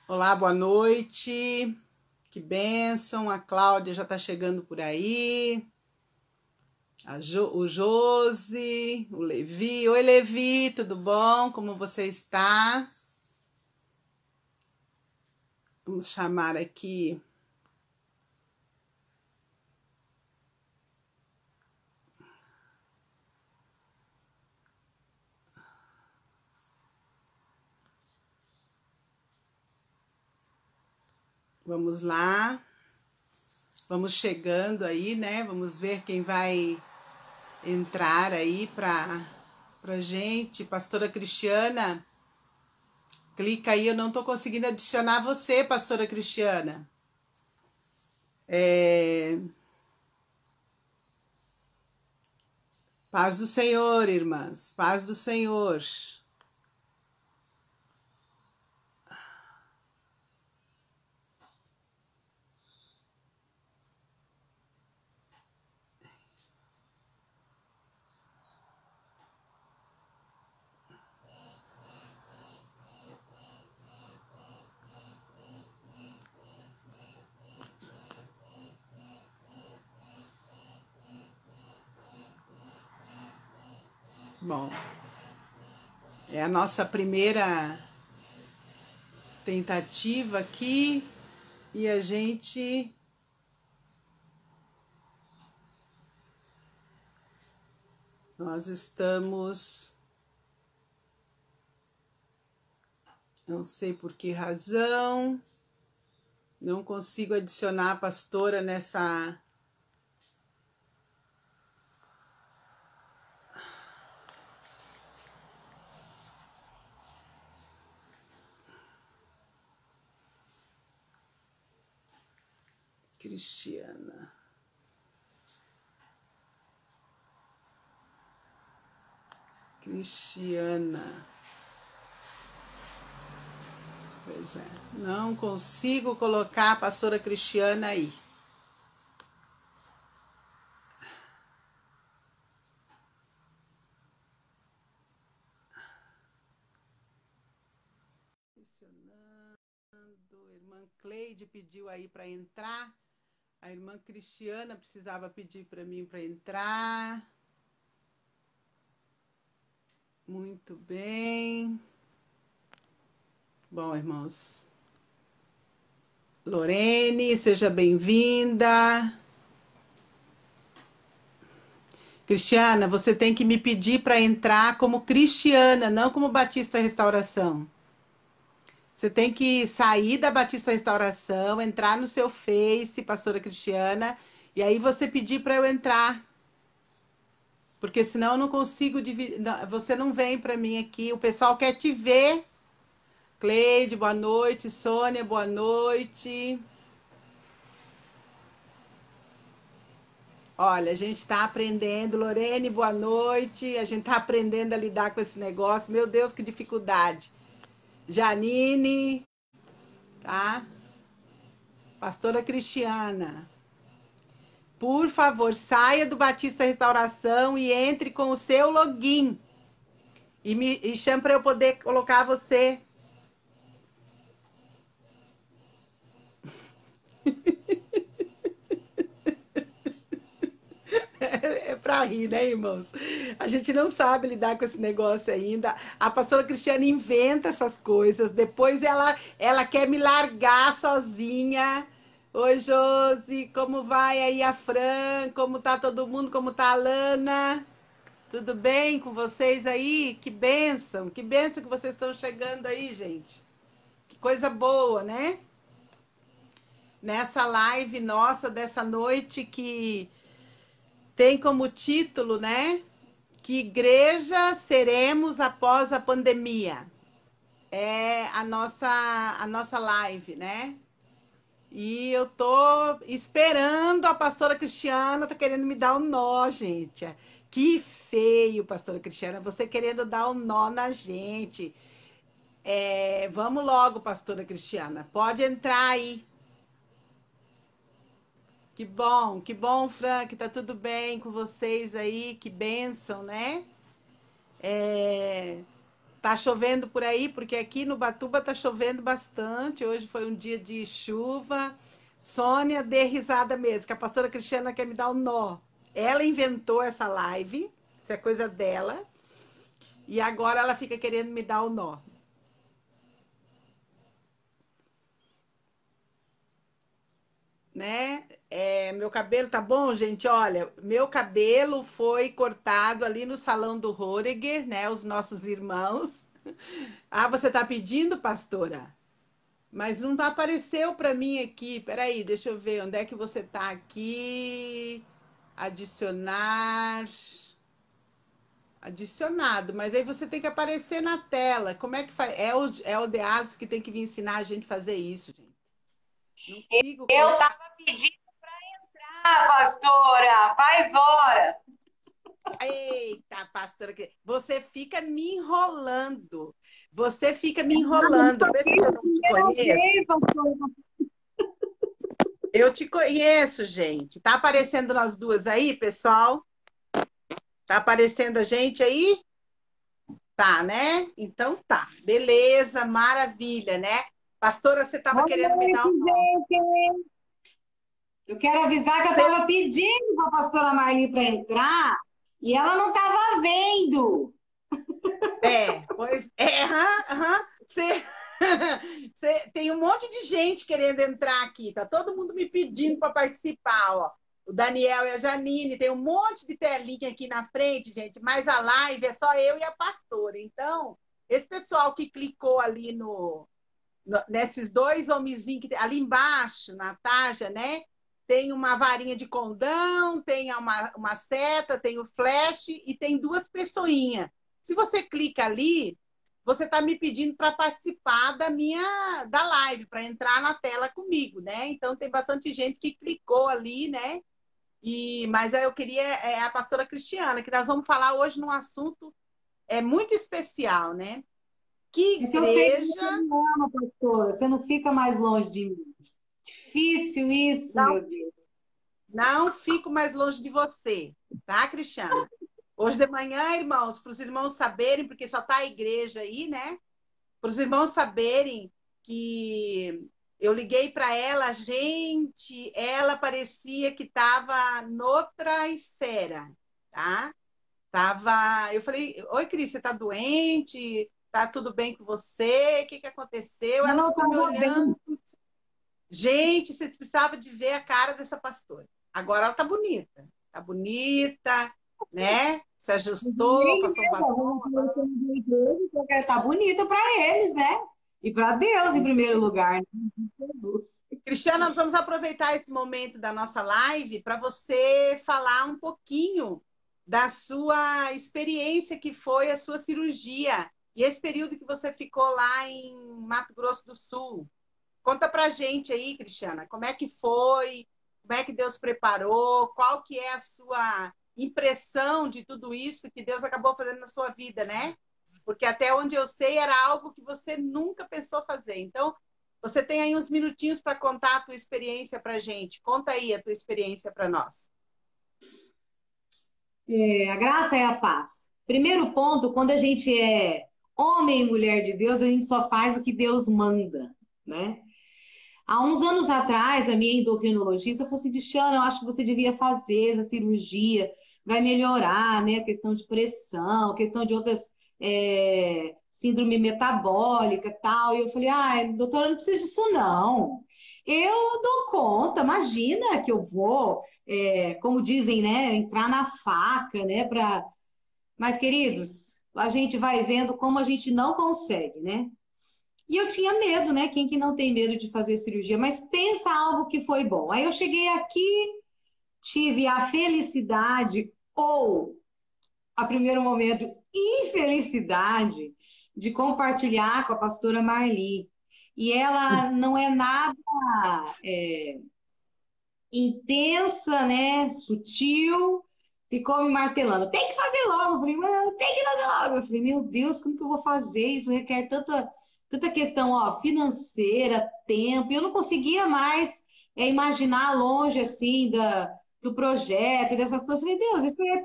Olá, boa noite. Que bênção. A Cláudia já está chegando por aí. O Josi, o Levi. Oi, Levi, tudo bom? Como você está? Vamos chamar aqui. Vamos lá. Vamos chegando aí, né? Vamos ver quem vai entrar aí pra gente. Pastora Cristiana, clica aí. Eu não estou conseguindo adicionar você, Pastora Cristiana. Paz do Senhor, irmãs. Paz do Senhor. Bom, é a nossa primeira tentativa aqui e nós estamos, não sei por que razão, não consigo adicionar a pastora nessa. Cristiana. Pois é, não consigo colocar a pastora Cristiana aí. A irmã Cleide pediu aí para entrar. A irmã Cristiana precisava pedir para mim para entrar. Muito bem. Bom, irmãos. Lorene, seja bem-vinda. Cristiana, você tem que me pedir para entrar como Cristiana, não como Batista Restauração. Você tem que sair da Batista Restauração, entrar no seu Face, Pastora Cristiana, e aí você pedir para eu entrar. Porque senão eu não consigo dividir. Você não vem para mim aqui. O pessoal quer te ver. Cleide, boa noite. Sônia, boa noite. Olha, a gente está aprendendo. Lorene, boa noite. A gente está aprendendo a lidar com esse negócio. Meu Deus, que dificuldade. Janine, tá? Pastora Cristiana. Por favor, saia do Batista Restauração e entre com o seu login. E chame para eu poder colocar você. É para rir, né, irmãos? A gente não sabe lidar com esse negócio ainda. A pastora Cristiana inventa essas coisas, depois ela quer me largar sozinha. Oi, Josi, como vai aí a Fran? Como tá todo mundo? Como tá a Lana? Tudo bem com vocês aí? Que bênção que vocês estão chegando aí, gente. Que coisa boa, né? Nessa live nossa dessa noite que tem como título, né? Que igreja seremos após a pandemia? É a nossa live, né? E eu tô esperando a pastora Cristiana, tá querendo me dar um nó, gente. Que feio, pastora Cristiana, você querendo dar um nó na gente. Vamos logo, pastora Cristiana. Pode entrar aí. Que bom, Frank, tá tudo bem com vocês aí? Que bênção, né? Tá chovendo por aí? Porque aqui no Batuba tá chovendo bastante. Hoje foi um dia de chuva. Sônia, dê risada mesmo, que a pastora Cristiana quer me dar um nó. Ela inventou essa live, isso é coisa dela, e agora ela fica querendo me dar o nó, né? Meu cabelo tá bom, gente? Olha, meu cabelo foi cortado ali no salão do Horeger, né? Os nossos irmãos. Ah, você tá pedindo, pastora? Mas não apareceu para mim aqui. Peraí, deixa eu ver onde é que você tá aqui. Adicionar. Adicionado, mas aí você tem que aparecer na tela. Como é que faz? É o Dealis que tem que vir ensinar a gente a fazer isso, gente. Não consigo Eu colocar. estava pedindo, pastora, faz hora. Eita, pastora, você fica me enrolando. Você fica me enrolando. Pensa que eu não te Primeira conheço. vez, pastora. Eu te conheço, gente. Tá aparecendo nós duas aí, pessoal? Tá aparecendo a gente aí? Tá, né? Então tá. Beleza, maravilha, né? Pastora, você estava Boa querendo me dar noite, um nó. gente. Eu quero avisar que eu Você estava pedindo para a pastora Marli para entrar e ela não estava vendo. pois é, aham, aham. Você tem um monte de gente querendo entrar aqui, tá todo mundo me pedindo para participar, ó. O Daniel e a Janine, tem um monte de telinha aqui na frente, gente, mas a live é só eu e a pastora. Então, esse pessoal que clicou ali nesses dois homenzinhos que tem, ali embaixo, na tarja, né? Tem uma varinha de condão, tem uma seta, tem o flash e tem duas pessoinhas. Se você clica ali, você está me pedindo para participar da live, para entrar na tela comigo, né? Então tem bastante gente que clicou ali, né? Mas eu queria a pastora Cristiana, que nós vamos falar hoje num assunto muito especial, né? Que É que eu sei que você igreja me ama, pastora. Você não fica mais longe de mim. Difícil isso, não meu Deus. Não fico mais longe de você, tá, Cristiana? Hoje de manhã, irmãos, para os irmãos saberem, porque só tá a igreja aí, né? Para os irmãos saberem que eu liguei para ela, gente, ela parecia que estava noutra esfera, tá? Eu falei, oi, Cris, você tá doente? Tá tudo bem com você? O que que aconteceu? Não, Ela eu ficou me estava bem. olhando. Gente, vocês precisavam de ver a cara dessa pastora. Agora ela tá bonita, né? Se ajustou, Nem passou um mesmo, batom, vamos agora ela... conversando de igreja, porque estar bonita para eles, né? E para Deus É em isso primeiro mesmo. lugar, né? Jesus. Cristiana, nós vamos aproveitar esse momento da nossa live para você falar um pouquinho da sua experiência que foi a sua cirurgia e esse período que você ficou lá em Mato Grosso do Sul. Conta pra gente aí, Cristiana, como é que foi? Como é que Deus preparou? Qual que é a sua impressão de tudo isso que Deus acabou fazendo na sua vida, né? Porque até onde eu sei era algo que você nunca pensou fazer. Então, você tem aí uns minutinhos para contar a tua experiência pra gente. Conta aí a tua experiência para nós. A graça é a paz. Primeiro ponto, quando a gente é homem e mulher de Deus, a gente só faz o que Deus manda, né? Há uns anos atrás, a minha endocrinologista falou assim, Cristiana, eu acho que você devia fazer essa cirurgia, vai melhorar, né? A questão de pressão, a questão de outras síndrome metabólica e tal. E eu falei, doutora, não precisa disso não. Eu dou conta, imagina que eu vou, como dizem, né, entrar na faca, né, Mas, queridos, a gente vai vendo como a gente não consegue, né? E eu tinha medo, né? Quem que não tem medo de fazer cirurgia? Mas pensa algo que foi bom. Aí eu cheguei aqui, tive a felicidade, ou, a primeiro momento, infelicidade, de compartilhar com a pastora Marli. E ela não é nada intensa, né? Sutil, ficou me martelando. Tem que fazer logo. Eu falei, mas tem que fazer logo. Eu falei, meu Deus, como que eu vou fazer? Isso requer tanta questão, ó, financeira, tempo. E eu não conseguia mais imaginar longe, assim, do projeto e dessas coisas. Eu falei, Deus, isso é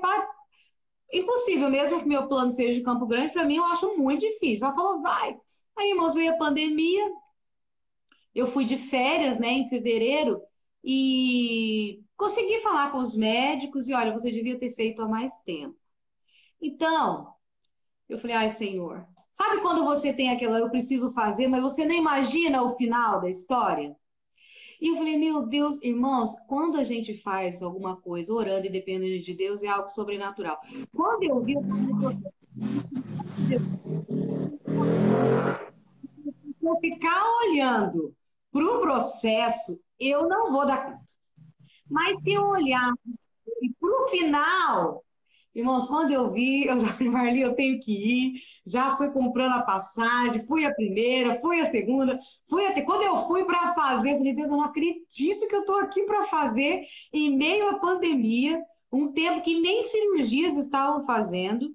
impossível, mesmo que meu plano seja de Campo Grande, para mim eu acho muito difícil. Ela falou, vai. Aí, irmãos, veio a pandemia, eu fui de férias, né, em fevereiro, e consegui falar com os médicos e, olha, você devia ter feito há mais tempo. Então, eu falei, ai, Senhor, sabe quando você tem aquela, eu preciso fazer, mas você não imagina o final da história? E eu falei, meu Deus, irmãos, quando a gente faz alguma coisa orando e dependendo de Deus, é algo sobrenatural. Quando eu vi, eu estava no processo. Se eu ficar olhando para o processo, eu não vou dar conta. Mas se eu olhar para o final, irmãos, quando eu vi, eu já falei, Marli, eu tenho que ir. Já fui comprando a passagem, fui a primeira, fui a segunda, fui até. Quando eu fui para fazer, eu falei, Deus, eu não acredito que eu estou aqui para fazer em meio à pandemia, um tempo que nem cirurgias estavam fazendo,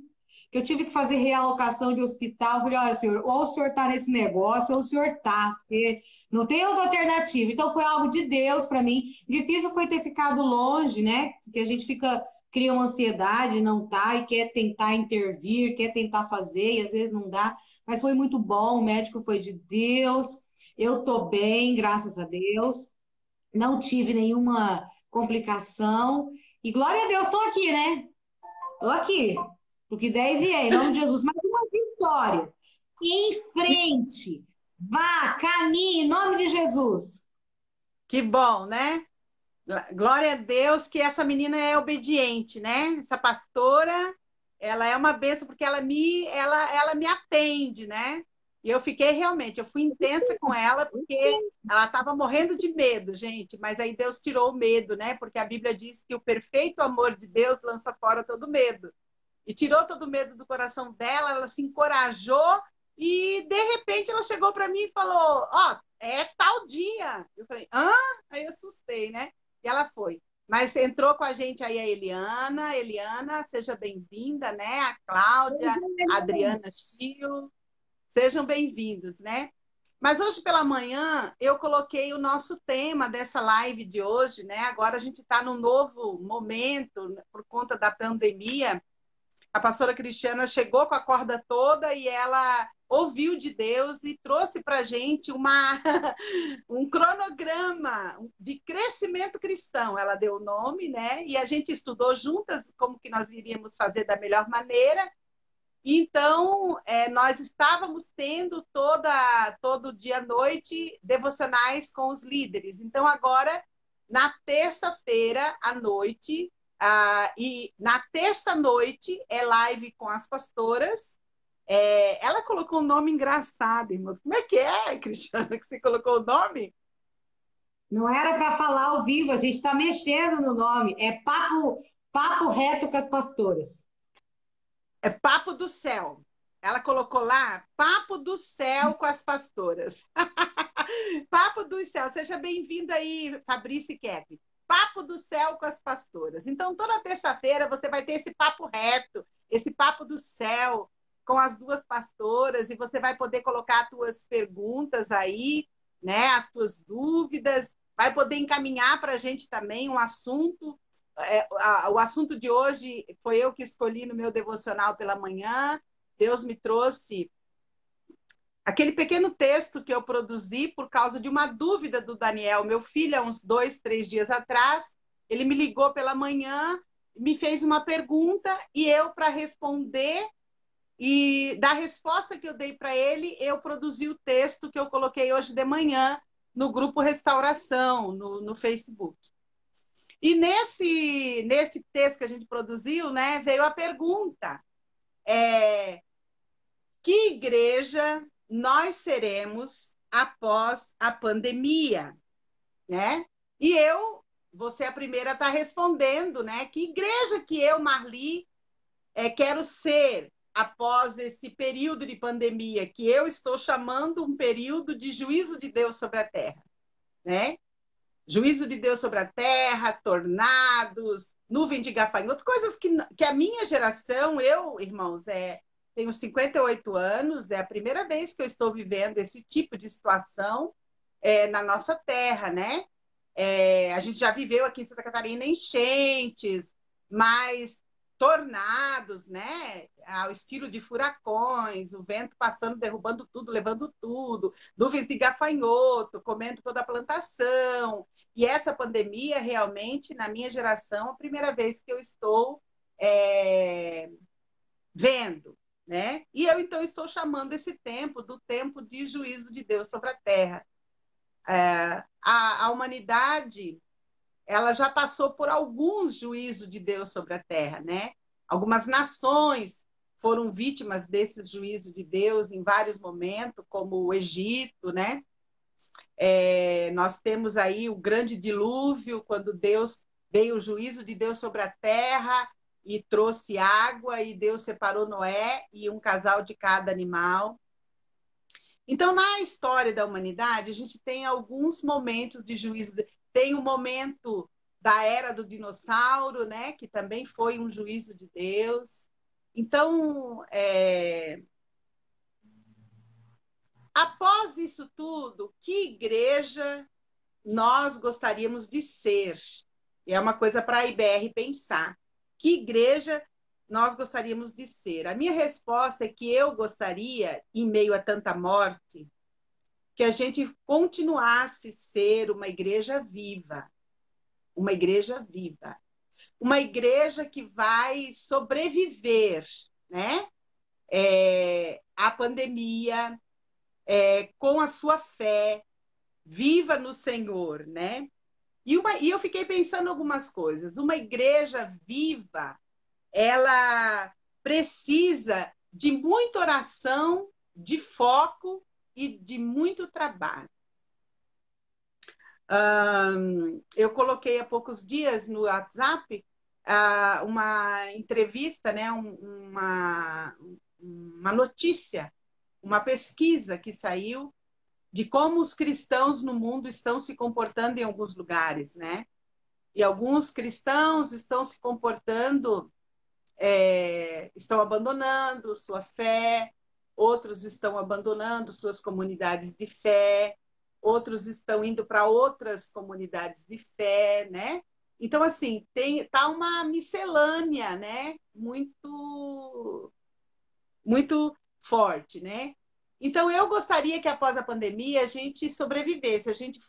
que eu tive que fazer realocação de hospital. Eu falei, olha, senhor, ou o senhor está nesse negócio, ou o senhor está, porque não tem outra alternativa. Então foi algo de Deus para mim. Difícil foi ter ficado longe, né? Porque a gente fica cria uma ansiedade, não tá, e quer tentar intervir, quer tentar fazer, e às vezes não dá, mas foi muito bom, o médico foi de Deus, eu tô bem, graças a Deus, não tive nenhuma complicação, e glória a Deus, tô aqui, né? Tô aqui, porque daí vier, em nome de Jesus, mas uma vitória, em frente, vá, caminhe, em nome de Jesus. Que bom, né? Glória a Deus que essa menina é obediente, né? Essa pastora, ela é uma bênção porque ela me atende, né? E eu fiquei realmente, eu fui intensa com ela porque ela estava morrendo de medo, gente, mas aí Deus tirou o medo, né? Porque a Bíblia diz que o perfeito amor de Deus lança fora todo medo. E tirou todo o medo do coração dela, ela se encorajou e de repente ela chegou para mim e falou: "Ó, é tal dia". Eu falei: "Hã?". Aí eu assustei, né? E ela foi. Mas entrou com a gente aí a Eliana. Eliana, seja bem-vinda, né? A Cláudia, a Adriana Chio, sejam bem-vindos, né? Mas hoje pela manhã eu coloquei o nosso tema dessa live de hoje, né? Agora a gente está num novo momento por conta da pandemia. A pastora Cristiana chegou com a corda toda e ela ouviu de Deus e trouxe para a gente um cronograma de crescimento cristão. Ela deu o nome, né? E a gente estudou juntas como que nós iríamos fazer da melhor maneira. Então, nós estávamos tendo todo dia à noite devocionais com os líderes. Então, agora, na terça-feira à noite, e na terça-noite é live com as pastoras. Ela colocou um nome engraçado, irmãos. Como é que é, Cristiana, que você colocou o nome? Não era para falar ao vivo, a gente está mexendo no nome. É papo reto com as pastoras. É Papo do Céu. Ela colocou lá Papo do Céu com as pastoras. Papo do Céu. Seja bem-vinda aí, Fabrício e Kevin. Papo do Céu com as pastoras. Então, toda terça-feira você vai ter esse papo reto, esse papo do céu com as duas pastoras, e você vai poder colocar as tuas perguntas aí, né, as tuas dúvidas, vai poder encaminhar para a gente também um assunto. O assunto de hoje foi eu que escolhi no meu devocional pela manhã. Deus me trouxe aquele pequeno texto que eu produzi por causa de uma dúvida do Daniel, meu filho, há uns 2, 3 dias atrás. Ele me ligou pela manhã, me fez uma pergunta e eu, para responder e da resposta que eu dei para ele, eu produzi o texto que eu coloquei hoje de manhã no grupo Restauração, no Facebook. E nesse texto que a gente produziu, né, veio a pergunta: que igreja nós seremos após a pandemia, né? E eu, você é a primeira a estar respondendo, né? Que igreja que eu, Marli, quero ser após esse período de pandemia, que eu estou chamando um período de juízo de Deus sobre a terra, né? Juízo de Deus sobre a terra, tornados, nuvem de gafanhoto, coisas que a minha geração, eu, irmãos, tenho 58 anos, é a primeira vez que eu estou vivendo esse tipo de situação na nossa terra, né? A gente já viveu aqui em Santa Catarina enchentes, mas tornados, né? Ao estilo de furacões, o vento passando, derrubando tudo, levando tudo, nuvens de gafanhoto, comendo toda a plantação. E essa pandemia, realmente, na minha geração, é a primeira vez que eu estou vendo, né? E eu, então, estou chamando esse tempo do tempo de juízo de Deus sobre a terra. A humanidade, ela já passou por alguns juízos de Deus sobre a terra, né? Algumas nações foram vítimas desses juízos de Deus em vários momentos, como o Egito, né? Nós temos aí o grande dilúvio, quando Deus veio o juízo de Deus sobre a terra e trouxe água, e Deus separou Noé e um casal de cada animal. Então, na história da humanidade, a gente tem alguns momentos de juízo. Tem o momento da era do dinossauro, né, que também foi um juízo de Deus. Então, após isso tudo, que igreja nós gostaríamos de ser? E é uma coisa para a IBR pensar. Que igreja nós gostaríamos de ser? A minha resposta é que eu gostaria, em meio a tanta morte, que a gente continuasse a ser uma igreja viva. Uma igreja viva. Uma igreja que vai sobreviver, né? À pandemia, com a sua fé, viva no Senhor, né? E eu fiquei pensando algumas coisas. Uma igreja viva, ela precisa de muita oração, de foco e de muito trabalho. Eu coloquei há poucos dias no WhatsApp uma entrevista, né, uma notícia, uma pesquisa que saiu de como os cristãos no mundo estão se comportando em alguns lugares, né? E alguns cristãos estão se comportando, estão abandonando sua fé, outros estão abandonando suas comunidades de fé, outros estão indo para outras comunidades de fé, né? Então, assim, tá uma miscelânea, né? Muito forte, né? Então, eu gostaria que após a pandemia a gente sobrevivesse, a gente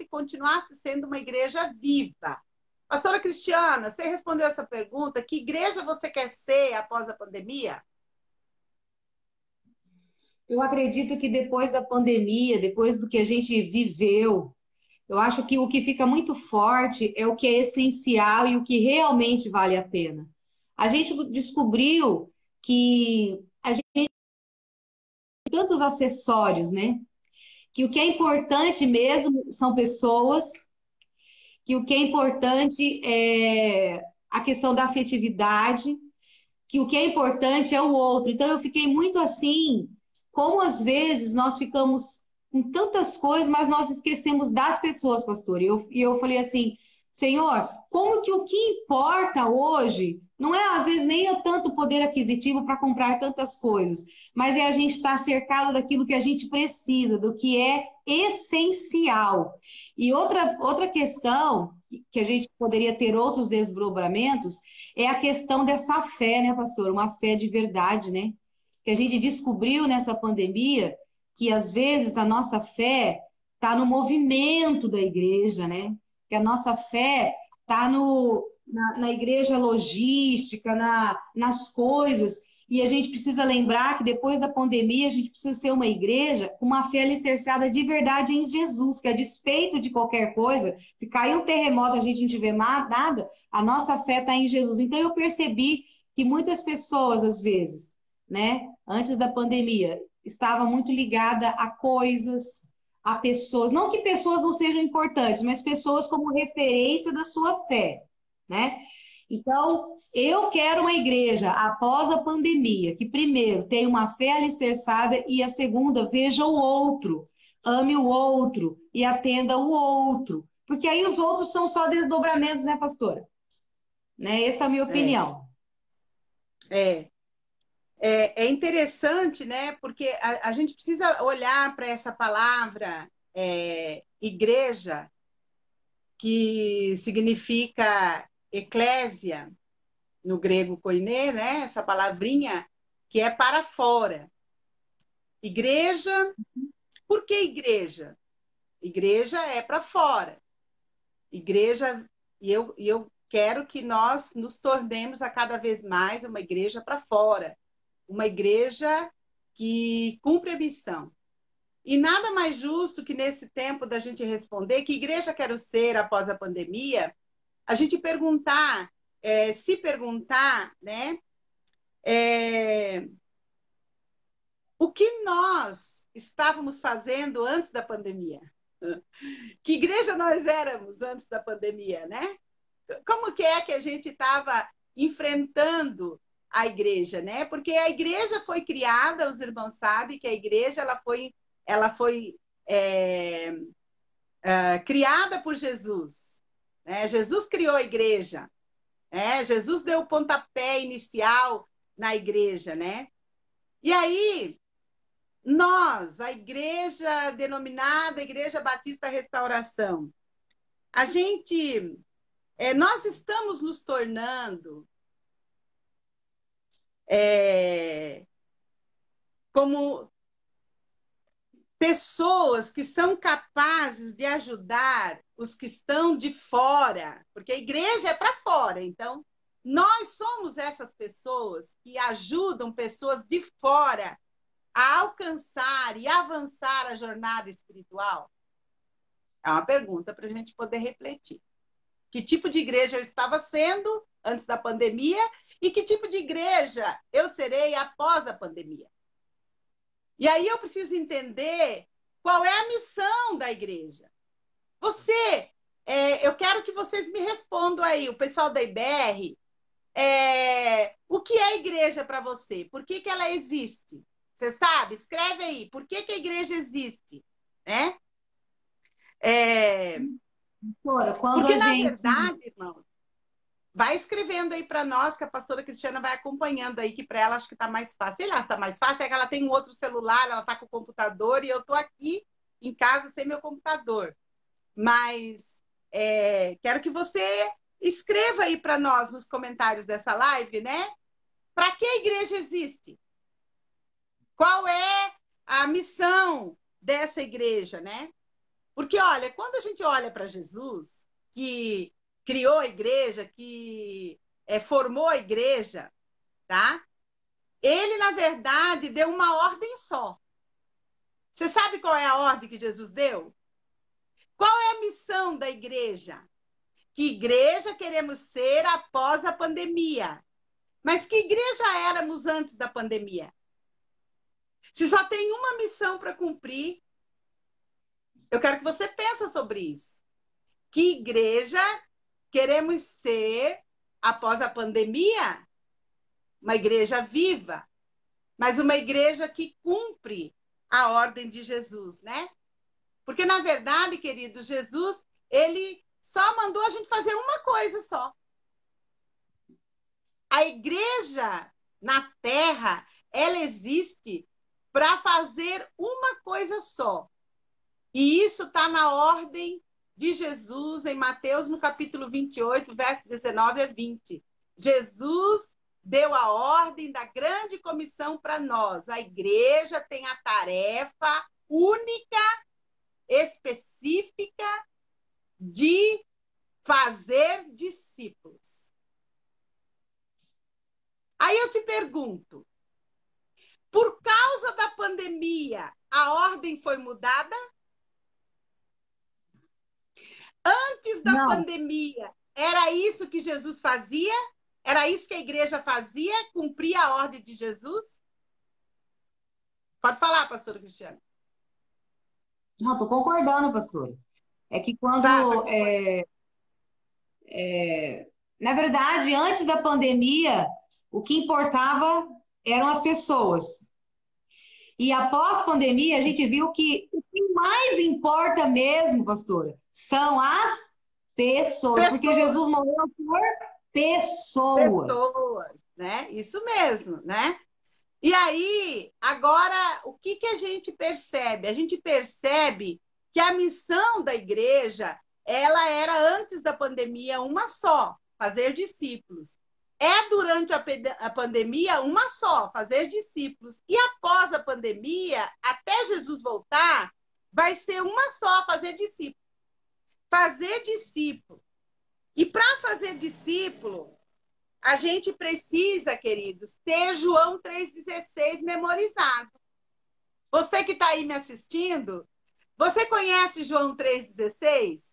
continuasse sendo uma igreja viva. Pastora Cristiana, você respondeu essa pergunta, que igreja você quer ser após a pandemia? Eu acredito que depois da pandemia, depois do que a gente viveu, eu acho que o que fica muito forte é o que é essencial e o que realmente vale a pena. A gente descobriu que a gente tem tantos acessórios, né? Que o que é importante mesmo são pessoas, que o que é importante é a questão da afetividade, que o que é importante é o outro. Então eu fiquei muito assim, como às vezes nós ficamos com tantas coisas, mas nós esquecemos das pessoas, pastor. E eu falei assim, Senhor, como que o que importa hoje não é às vezes nem é tanto poder aquisitivo para comprar tantas coisas, mas é a gente estar cercado daquilo que a gente precisa, do que é essencial. E outra questão que a gente poderia ter outros desdobramentos é a questão dessa fé, né, pastor? Uma fé de verdade, né? Que a gente descobriu nessa pandemia que às vezes a nossa fé está no movimento da igreja, né? Que a nossa fé está na igreja logística, nas coisas. E a gente precisa lembrar que depois da pandemia a gente precisa ser uma igreja com uma fé alicerçada de verdade em Jesus, que a despeito de qualquer coisa, se cair um terremoto a gente não tiver nada, a nossa fé está em Jesus. Então eu percebi que muitas pessoas, às vezes, né, antes da pandemia, estavam muito ligadas a coisas, a pessoas. Não que pessoas não sejam importantes, mas pessoas como referência da sua fé, né? Então, eu quero uma igreja após a pandemia, que primeiro tenha uma fé alicerçada e a segunda veja o outro, ame o outro e atenda o outro. Porque aí os outros são só desdobramentos, né, pastora? Né? Essa é a minha É, opinião. é, é interessante, né? Porque a gente precisa olhar para essa palavra igreja, que significa eclésia, no grego koiné, né? Essa palavrinha que é para fora. Igreja, por que igreja? Igreja é para fora. Igreja, e eu quero que nós nos tornemos a cada vez mais uma igreja para fora, uma igreja que cumpre a missão. E nada mais justo que nesse tempo da gente responder que igreja quero ser após a pandemia, a gente perguntar, se perguntar, né, o que nós estávamos fazendo antes da pandemia? Que igreja nós éramos antes da pandemia, né? Como que é que a gente estava enfrentando a igreja, né? Porque a igreja foi criada, os irmãos sabem que a igreja ela foi criada por Jesus, né? Jesus criou a igreja, né? Jesus deu o pontapé inicial na igreja, né? E aí nós, a igreja denominada Igreja Batista Restauração, a gente, nós estamos nos tornando como pessoas que são capazes de ajudar os que estão de fora, porque a igreja é para fora, então nós somos essas pessoas que ajudam pessoas de fora a alcançar e avançar a jornada espiritual? É uma pergunta para a gente poder refletir. Que tipo de igreja eu estava sendo antes da pandemia e que tipo de igreja eu serei após a pandemia? E aí eu preciso entender qual é a missão da igreja. Eu quero que vocês me respondam aí, o pessoal da IBR, o que é a igreja para você? Por que que ela existe? Você sabe? Escreve aí. Por que que a igreja existe? Né? Doutora, quando Porque, a na gente. verdade, irmão, vai escrevendo aí para nós, que a pastora Cristiana vai acompanhando aí, que para ela acho que está mais fácil. Sei lá se está mais fácil, é que ela tem um outro celular, ela está com o computador e eu estou aqui em casa sem meu computador. Mas quero que você escreva aí para nós nos comentários dessa live, né? Para que a igreja existe? Qual é a missão dessa igreja, né? Porque, olha, quando a gente olha para Jesus, que criou a igreja, que formou a igreja, tá? Ele, na verdade, deu uma ordem só. Você sabe qual é a ordem que Jesus deu? Qual é a missão da igreja? Que igreja queremos ser após a pandemia? Mas que igreja éramos antes da pandemia? Se só tem uma missão para cumprir, eu quero que você pense sobre isso. Que igreja queremos ser após a pandemia? Uma igreja viva, mas uma igreja que cumpre a ordem de Jesus, né? Porque, na verdade, querido, Jesus, ele só mandou a gente fazer uma coisa só. A igreja na terra, ela existe para fazer uma coisa só. E isso está na ordem de Jesus em Mateus, no capítulo 28, verso 19 a 20. Jesus deu a ordem da grande comissão para nós. A igreja tem a tarefa única, específica, de fazer discípulos. Aí eu te pergunto, por causa da pandemia, a ordem foi mudada? Antes da Não, pandemia, era isso que Jesus fazia? Era isso que a igreja fazia? Cumpria a ordem de Jesus? Pode falar, pastora Cristiana. não, estou concordando, pastora. É que Tá quando, concordando. na verdade, antes da pandemia, o que importava eram as pessoas. E após pandemia, a gente viu que o que mais importa mesmo, pastora, são as pessoas, porque Pessoas, Jesus morreu por pessoas. pessoas, né? Isso mesmo, né? E aí, agora, o que que a gente percebe? A gente percebe que a missão da igreja, ela era antes da pandemia uma só, fazer discípulos. é durante a pandemia uma só, fazer discípulos. E após a pandemia, até Jesus voltar, vai ser uma só, fazer discípulo. Fazer discípulo. E para fazer discípulo, a gente precisa, queridos, ter João 3,16 memorizado. Você que está aí me assistindo, você conhece João 3,16?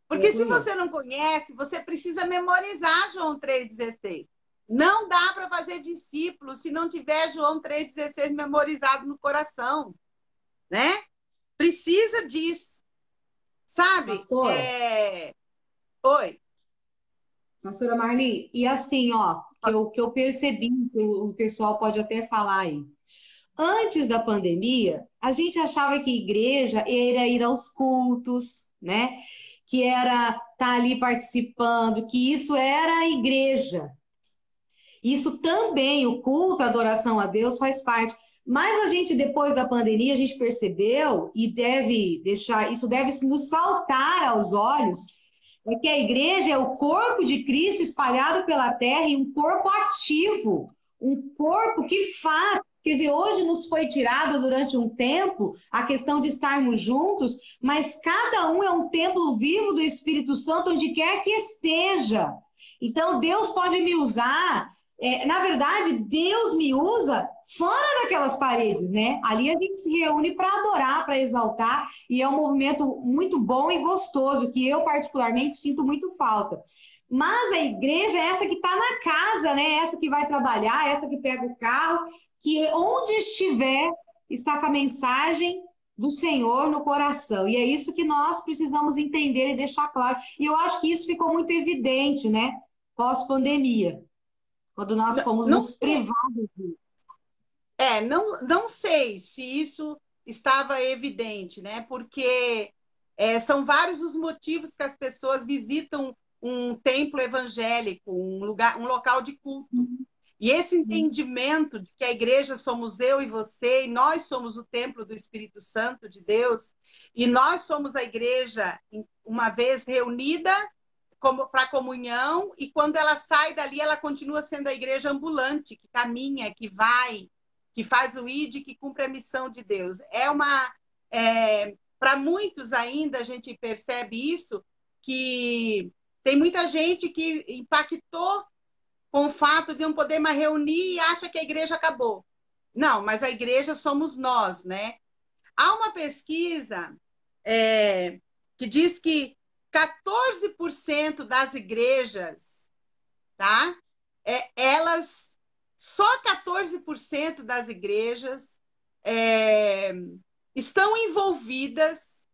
Porque se você não conhece, você precisa memorizar João 3,16. Não dá para fazer discípulo se não tiver João 3,16 memorizado no coração, né? Precisa disso, sabe? Pastor, Oi. pastora Marli, e assim, ó, que eu percebi, que o pessoal pode até falar aí. Antes da pandemia, a gente achava que igreja era ir aos cultos, né? Que era estar ali participando, que isso era a igreja. Isso também, o culto, a adoração a Deus faz parte. Mas a gente, depois da pandemia, a gente percebeu e deve deixar, isso deve nos saltar aos olhos, é que a igreja é o corpo de Cristo espalhado pela terra e um corpo ativo, um corpo que faz. Quer dizer, hoje nos foi tirado durante um tempo a questão de estarmos juntos, mas cada um é um templo vivo do Espírito Santo onde quer que esteja. Então, Deus pode me usar. Na verdade, Deus me usa fora daquelas paredes, né? Ali a gente se reúne para adorar, para exaltar, e é um movimento muito bom e gostoso, que eu particularmente sinto muito falta. Mas a igreja é essa que está na casa, né? Essa que vai trabalhar, essa que pega o carro, que onde estiver, está com a mensagem do Senhor no coração. E é isso que nós precisamos entender e deixar claro. E eu acho que isso ficou muito evidente, né? Pós-pandemia, quando nós Não, fomos não nos sei, privados. não sei se isso estava evidente, né? Porque são vários os motivos que as pessoas visitam um templo evangélico, um lugar, um local de culto. E esse entendimento de que a igreja somos eu e você, e nós somos o templo do Espírito Santo de Deus, e nós somos a igreja, uma vez reunida para comunhão, e quando ela sai dali, ela continua sendo a igreja ambulante, que caminha, que vai, que faz o ID, que cumpre a missão de Deus. Para muitos ainda, a gente percebe isso, que tem muita gente que impactou com o fato de não poder mais reunir e acha que a igreja acabou. Não, mas a igreja somos nós, né? Há uma pesquisa que diz que 14% das igrejas, tá? Elas, só 14% das igrejas é, estão envolvidas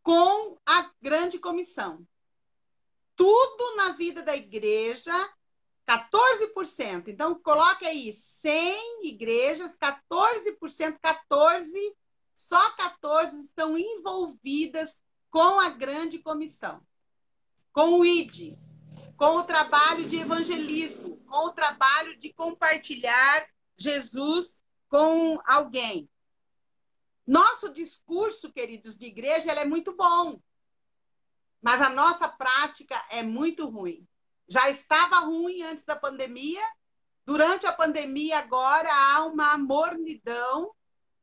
com a grande comissão. Tudo na vida da igreja 14%. Então, coloca aí 100 igrejas, 14%, 14, só 14 estão envolvidas com a grande comissão, com o ID, com o trabalho de evangelismo, com o trabalho de compartilhar Jesus com alguém. Nosso discurso, queridos, de igreja, ele é muito bom, mas a nossa prática é muito ruim. Já estava ruim antes da pandemia, durante a pandemia agora há uma mornidão,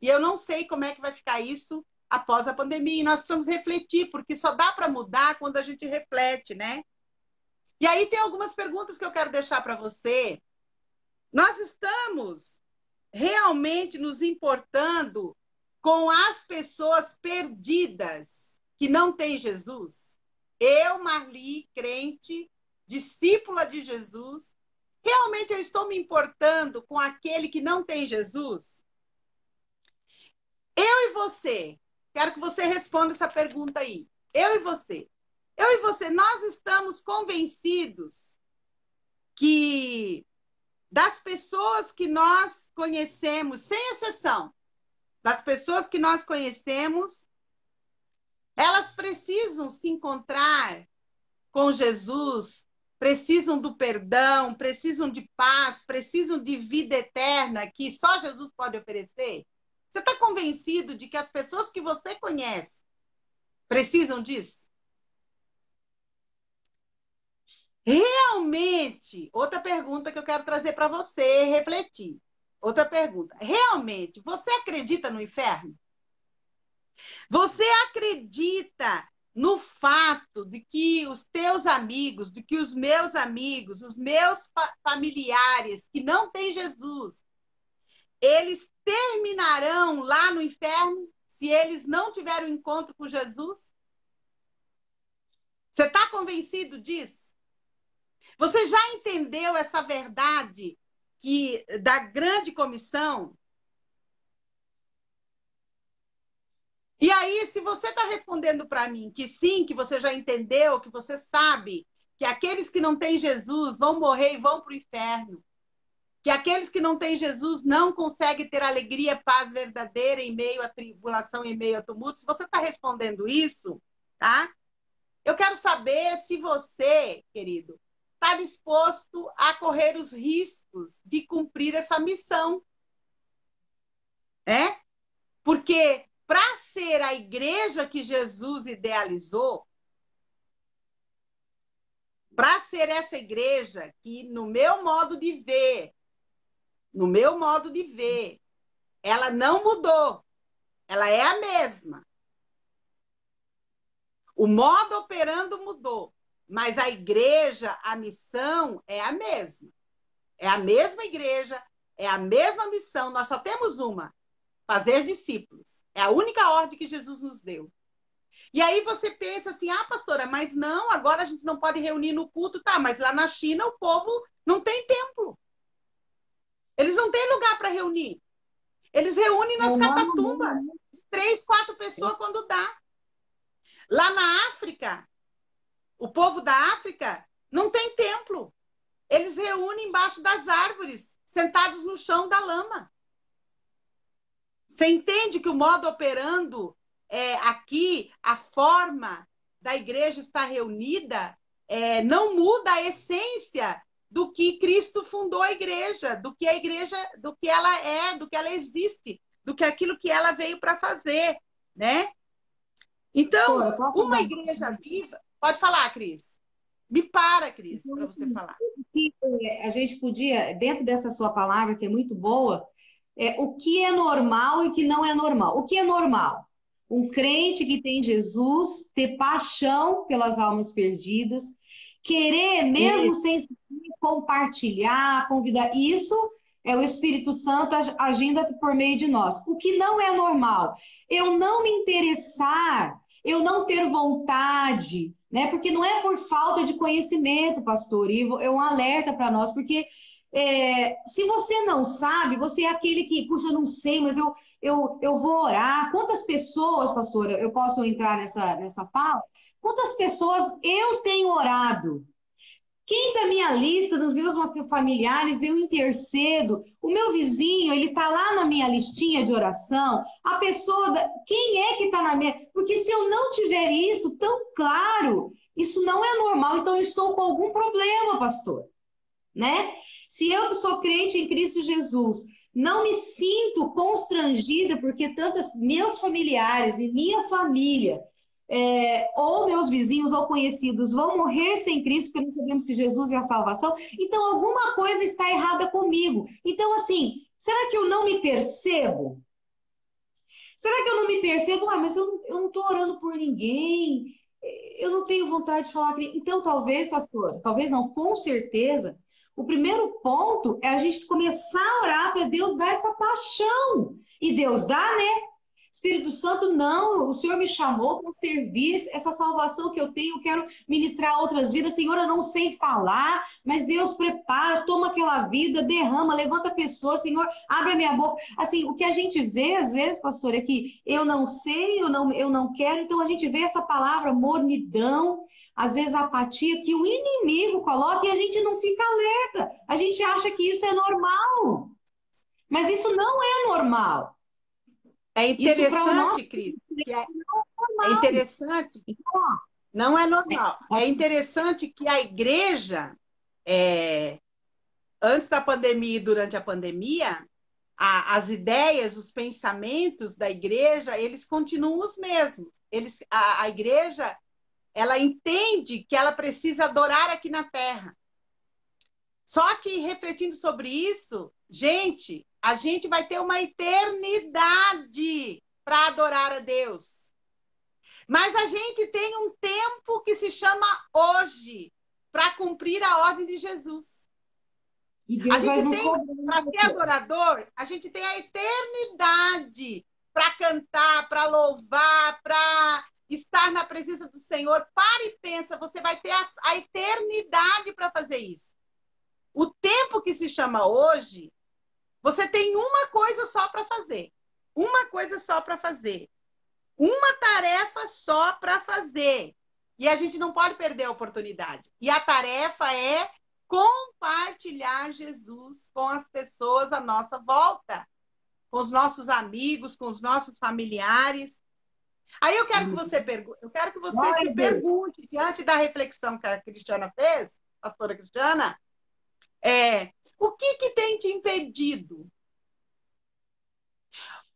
e eu não sei como é que vai ficar isso após a pandemia, e nós precisamos refletir, porque só dá para mudar quando a gente reflete, né? E aí tem algumas perguntas que eu quero deixar para você. Nós estamos realmente nos importando com as pessoas perdidas que não têm Jesus? Eu, Marli, crente, discípula de Jesus, realmente eu estou me importando com aquele que não tem Jesus? Eu e você, quero que você responda essa pergunta aí. Eu e você, nós estamos convencidos que das pessoas que nós conhecemos, sem exceção, das pessoas que nós conhecemos, elas precisam se encontrar com Jesus, precisam do perdão, precisam de paz, precisam de vida eterna que só Jesus pode oferecer? Você está convencido de que as pessoas que você conhece precisam disso? Realmente, outra pergunta que eu quero trazer para você refletir. Outra pergunta. Realmente, você acredita no inferno? Você acredita no fato de que os teus amigos, de que os meus familiares que não têm Jesus, eles terminarão lá no inferno se eles não tiverem um encontro com Jesus? Você está convencido disso? Você já entendeu essa verdade que da grande comissão? E aí, se você está respondendo para mim que sim, que você já entendeu, que você sabe que aqueles que não têm Jesus vão morrer e vão para o inferno, que aqueles que não têm Jesus não conseguem ter alegria, paz verdadeira em meio à tribulação, em meio a tumulto, se você está respondendo isso, tá? Eu quero saber se você, querido, está disposto a correr os riscos de cumprir essa missão, né? Porque para ser a igreja que Jesus idealizou, para ser essa igreja que, no meu modo de ver, ela não mudou, ela é a mesma. O modo operando mudou, mas a igreja, a missão é a mesma. É a mesma igreja, é a mesma missão, nós só temos uma: fazer discípulos. É a única ordem que Jesus nos deu. E aí você pensa assim, ah, pastora, mas não, agora a gente não pode reunir no culto, tá, mas lá na China o povo não tem templo. Eles não têm lugar para reunir. Eles reúnem nas catatumbas, 3, 4 pessoas quando dá. Lá na África, o povo da África não tem templo. Eles reúnem embaixo das árvores, sentados no chão da lama. Você entende que o modo operando aqui, a forma da igreja estar reunida, não muda a essência do que Cristo fundou a igreja, do que ela é, do que ela existe, do que aquilo que ela veio para fazer, né? Então, uma igreja viva... Pode falar, Cris. Me para, Cris, para você falar. A gente podia, dentro dessa sua palavra, que é muito boa, o que é normal e o que não é normal. O que é normal? Um crente que tem Jesus ter paixão pelas almas perdidas, querer, mesmo sem compartilhar, convidar. Isso é o Espírito Santo agindo por meio de nós. O que não é normal? Eu não me interessar, eu não ter vontade, né? Porque não é por falta de conhecimento, pastor, e é um alerta para nós, porque se você não sabe, você é aquele que, puxa, eu não sei, mas eu vou orar. Quantas pessoas, pastora, eu posso entrar nessa fala? Quantas pessoas eu tenho orado? Quem da minha lista, dos meus familiares, eu intercedo? O meu vizinho, ele está lá na minha listinha de oração? A pessoa, quem é que está na minha... Porque se eu não tiver isso tão claro, isso não é normal, então eu estou com algum problema, pastor, né? Se eu que sou crente em Cristo Jesus, não me sinto constrangida porque tantos meus familiares e minha família, ou meus vizinhos ou conhecidos vão morrer sem Cristo, porque nós sabemos que Jesus é a salvação, então alguma coisa está errada comigo. Então, assim, será que eu não me percebo? Será que eu não me percebo? Ah, mas eu não estou orando por ninguém, eu não tenho vontade de falar. Então, talvez, pastor, talvez não, com certeza, o primeiro ponto é a gente começar a orar para Deus dar essa paixão. E Deus dá, né? Espírito Santo, não, o Senhor me chamou para servir essa salvação que eu tenho, eu quero ministrar outras vidas. Senhor, eu não sei falar, mas Deus prepara, toma aquela vida, derrama, levanta a pessoa, Senhor, abre a minha boca. Assim, o que a gente vê às vezes, pastor, é que eu não sei, eu não quero, então a gente vê essa palavra mornidão, às vezes apatia, que o inimigo coloca e a gente não fica alerta. A gente acha que isso é normal, mas isso não é normal. É interessante, Cris. É interessante. Não é normal. É interessante que a igreja, antes da pandemia e durante a pandemia, as ideias, os pensamentos da igreja, eles continuam os mesmos. A igreja, ela entende que ela precisa adorar aqui na terra. Só que, refletindo sobre isso, gente, a gente vai ter uma eternidade para adorar a Deus. Mas a gente tem um tempo que se chama hoje, para cumprir a ordem de Jesus. E Deus vai nos cobrar. Para ser adorador, a gente tem a eternidade para cantar, para louvar, para estar na presença do Senhor. Para e pensa, você vai ter a eternidade para fazer isso. O tempo que se chama hoje, você tem uma coisa só para fazer. Uma coisa só para fazer. Uma tarefa só para fazer. E a gente não pode perder a oportunidade. E a tarefa é compartilhar Jesus com as pessoas à nossa volta. Com os nossos amigos, com os nossos familiares. Aí eu quero que você se pergunte, diante da reflexão que a Cristiana fez, pastora Cristiana, o que tem te impedido?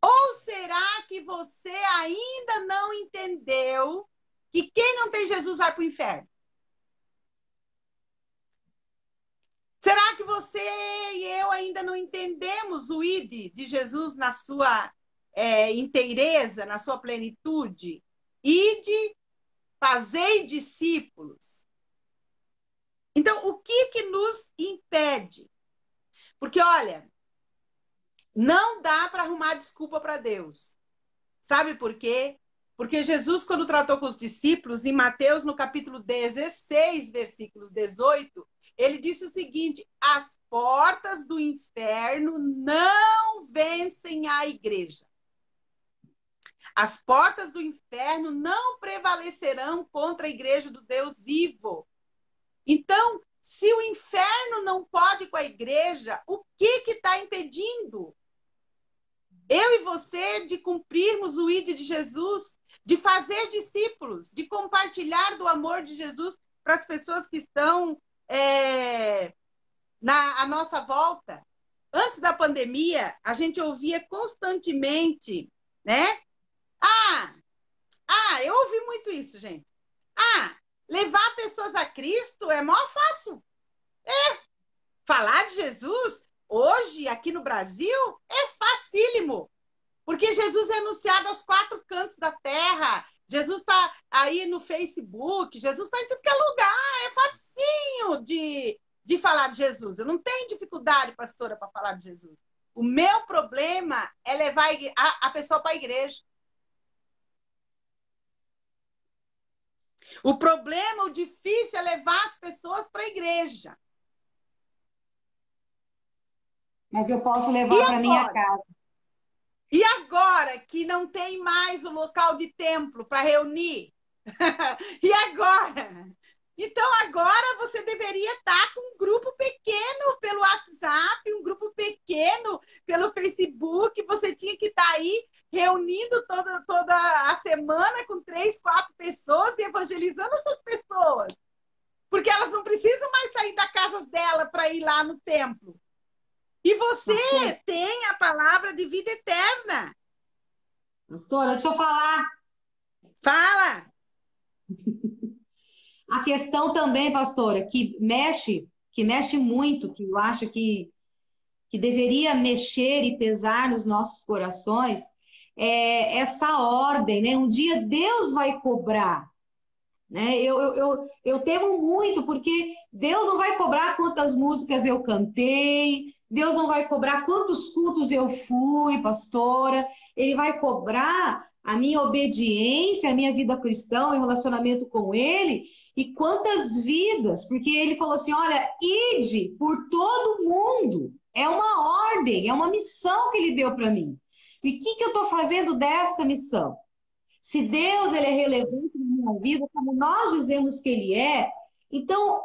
Ou será que você ainda não entendeu que quem não tem Jesus vai para o inferno? Será que você e eu ainda não entendemos o ID de Jesus na sua inteireza, na sua plenitude? Ide, fazei discípulos. Então, o que nos impede? Porque, olha, não dá para arrumar desculpa para Deus. Sabe por quê? Porque Jesus, quando tratou com os discípulos, em Mateus, no capítulo 16, versículos 18, ele disse o seguinte: as portas do inferno não vencem a igreja. As portas do inferno não prevalecerão contra a igreja do Deus vivo. Então, se o inferno não pode com a igreja, o que está impedindo eu e você de cumprirmos o ID de Jesus, de fazer discípulos, de compartilhar do amor de Jesus para as pessoas que estão à nossa volta? Antes da pandemia, a gente ouvia constantemente, né? Eu ouvi muito isso, gente. Levar pessoas a Cristo é mó fácil. Falar de Jesus, hoje, aqui no Brasil, é facílimo. Porque Jesus é anunciado aos 4 cantos da terra. Jesus está aí no Facebook. Jesus está em tudo que é lugar. É facinho de falar de Jesus. Eu não tenho dificuldade, pastora, para falar de Jesus. O meu problema é levar a pessoa para a igreja. O problema, o difícil é levar as pessoas para a igreja. Mas eu posso levar para minha casa. E agora que não tem mais o local de templo para reunir? E agora? Então agora você deveria estar com um grupo pequeno pelo WhatsApp, um grupo pequeno pelo Facebook. Você tinha que estar aí reunindo toda a semana com 3, 4 pessoas e evangelizando essas pessoas. Porque elas não precisam mais sair da casa dela para ir lá no templo. E você tem a palavra de vida eterna. Pastora, deixa eu falar. Fala! A questão também, pastora, que mexe muito, que eu acho que deveria mexer e pesar nos nossos corações, é essa ordem, né? Um dia Deus vai cobrar, né? Eu temo muito, porque Deus não vai cobrar quantas músicas eu cantei, Deus não vai cobrar quantos cultos eu fui, pastora. Ele vai cobrar a minha obediência, a minha vida cristã, o relacionamento com Ele, e quantas vidas, porque Ele falou assim, olha, ide por todo mundo. É uma ordem, é uma missão que Ele deu para mim. E o que eu estou fazendo dessa missão? Se Deus ele é relevante na minha vida, como nós dizemos que Ele é, então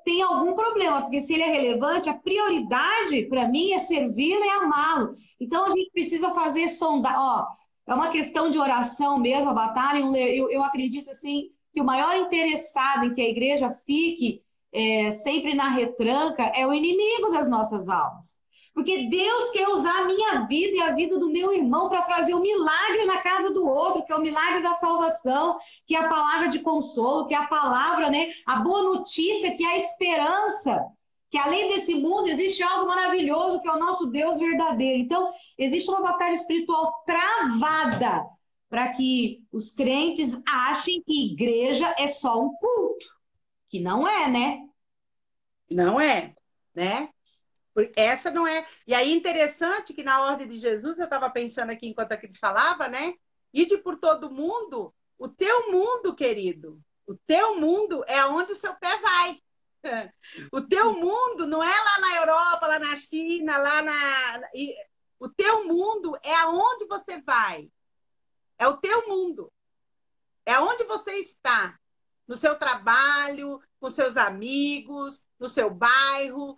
tem algum problema, porque se Ele é relevante, a prioridade para mim é servi-lo e amá-lo. Então a gente precisa fazer sondar, é uma questão de oração mesmo, a batalha. Eu acredito assim que o maior interessado em que a igreja fique sempre na retranca é o inimigo das nossas almas. Porque Deus quer usar a minha vida e a vida do meu irmão para trazer o milagre na casa do outro, que é o milagre da salvação, que é a palavra de consolo, que é a palavra, né? A boa notícia, que é a esperança. Que além desse mundo existe algo maravilhoso, que é o nosso Deus verdadeiro. Então, existe uma batalha espiritual travada para que os crentes achem que igreja é só um culto, que não é, né? Não é, né? Essa não é. E aí, interessante que na ordem de Jesus, eu estava pensando aqui enquanto aqueles falava, né? Ide por todo mundo, o teu mundo, querido. O teu mundo é onde o seu pé vai. O teu mundo não é lá na Europa, lá na China, lá na. O teu mundo é aonde você vai. É o teu mundo. É onde você está. No seu trabalho, com seus amigos, no seu bairro,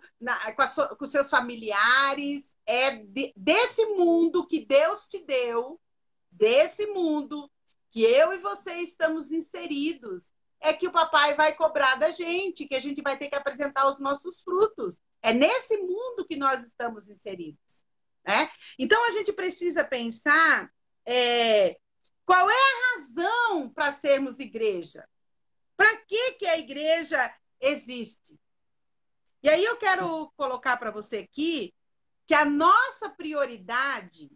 com seus familiares. É desse mundo que Deus te deu, desse mundo que eu e você estamos inseridos, é que o papai vai cobrar da gente, que a gente vai ter que apresentar os nossos frutos. É nesse mundo que nós estamos inseridos, né? Então, a gente precisa pensar qual é a razão para sermos igreja. Para que a igreja existe? E aí eu quero colocar para você aqui que a nossa prioridade,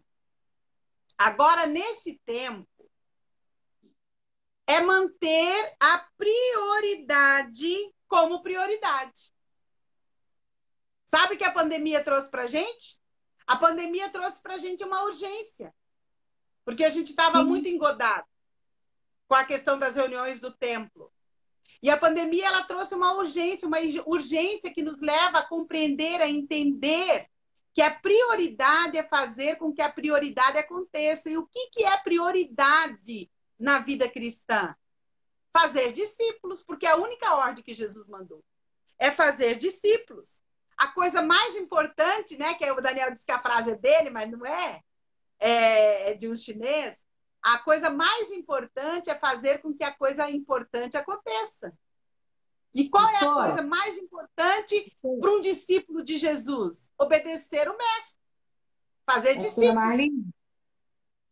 agora nesse tempo, é manter a prioridade como prioridade. Sabe o que a pandemia trouxe para a gente? A pandemia trouxe para a gente uma urgência, porque a gente estava muito engodado com a questão das reuniões do templo. E a pandemia ela trouxe uma urgência que nos leva a compreender, a entender que a prioridade é fazer com que a prioridade aconteça. E o que é prioridade na vida cristã? Fazer discípulos, porque a única ordem que Jesus mandou é fazer discípulos. A coisa mais importante, né, que o Daniel disse que a frase é dele, mas não é, é de um chinês, a coisa mais importante é fazer com que a coisa importante aconteça. E qual é a coisa mais importante para um discípulo de Jesus? Obedecer o mestre. Fazer discípulo. Marlene,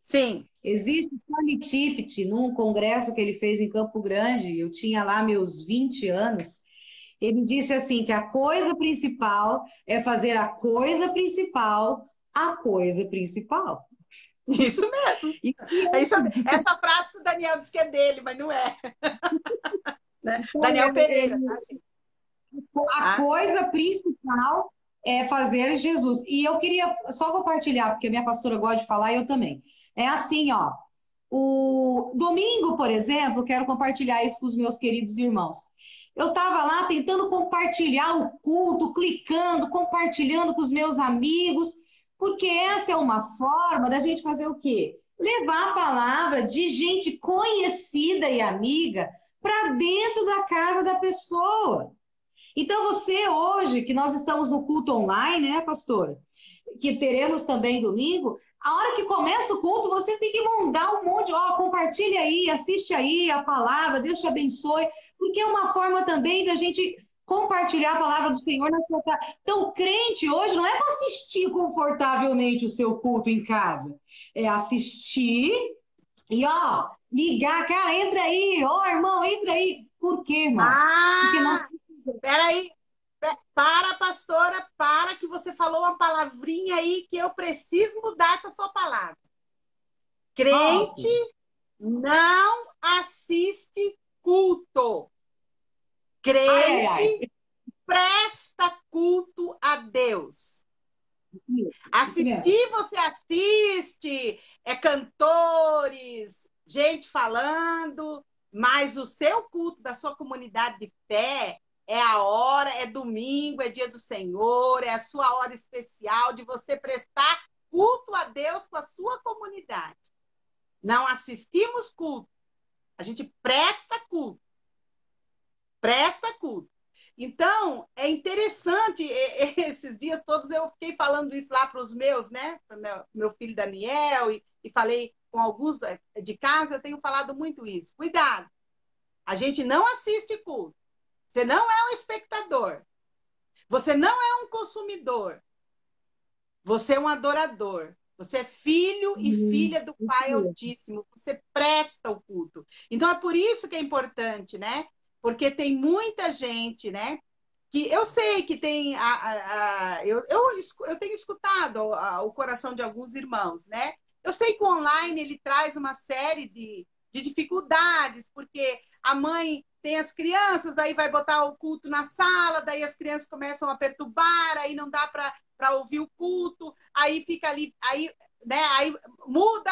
sim. Existe o Tony Tippett, num congresso que ele fez em Campo Grande, eu tinha lá meus 20 anos, ele disse assim, que a coisa principal é fazer a coisa principal a coisa principal. Isso mesmo. Essa frase que o Daniel disse que é dele, mas não é. Né? Daniel Pereira. A coisa principal é fazer Jesus. E eu queria só compartilhar, porque a minha pastora gosta de falar e eu também. É assim, ó. O domingo, por exemplo, quero compartilhar isso com os meus queridos irmãos. Eu estava lá tentando compartilhar o culto, clicando, compartilhando com os meus amigos, porque essa é uma forma da gente fazer o quê? Levar a palavra de gente conhecida e amiga para dentro da casa da pessoa. Então, você hoje, que nós estamos no culto online, né, pastora? Que teremos também domingo, a hora que começa o culto, você tem que mandar um monte, compartilha aí, assiste aí a palavra, Deus te abençoe, porque é uma forma também da gente compartilhar a palavra do Senhor na sua casa. Então, o crente hoje não é para assistir confortavelmente o seu culto em casa, é assistir e, ligar, cara, entra aí, irmão, entra aí. Por quê, irmão? Porque nós... Peraí, para, pastora, para que você falou uma palavrinha aí que eu preciso mudar essa sua palavra. Crente não assiste culto. Crente presta culto a Deus. Assistir, você assiste, cantores, gente falando, mas o seu culto da sua comunidade de fé é a hora, é domingo, é dia do Senhor, é a sua hora especial de você prestar culto a Deus com a sua comunidade. Não assistimos culto, a gente presta culto. Presta culto. Então, é interessante, esses dias todos eu fiquei falando isso lá para os meus, né? Para meu filho Daniel, e falei com alguns de casa, eu tenho falado muito isso. Cuidado, a gente não assiste culto. Você não é um espectador. Você não é um consumidor. Você é um adorador. Você é filho e filha do Isso Pai mesmo. Altíssimo. Você presta o culto. Então é por isso que é importante, né? Porque tem muita gente, né? Que eu sei que tem eu tenho escutado o coração de alguns irmãos, né? Eu sei que o online ele traz uma série de dificuldades, porque a mãe tem as crianças, daí vai botar o culto na sala, daí as crianças começam a perturbar, aí não dá para ouvir o culto, aí fica ali, aí, né, aí muda,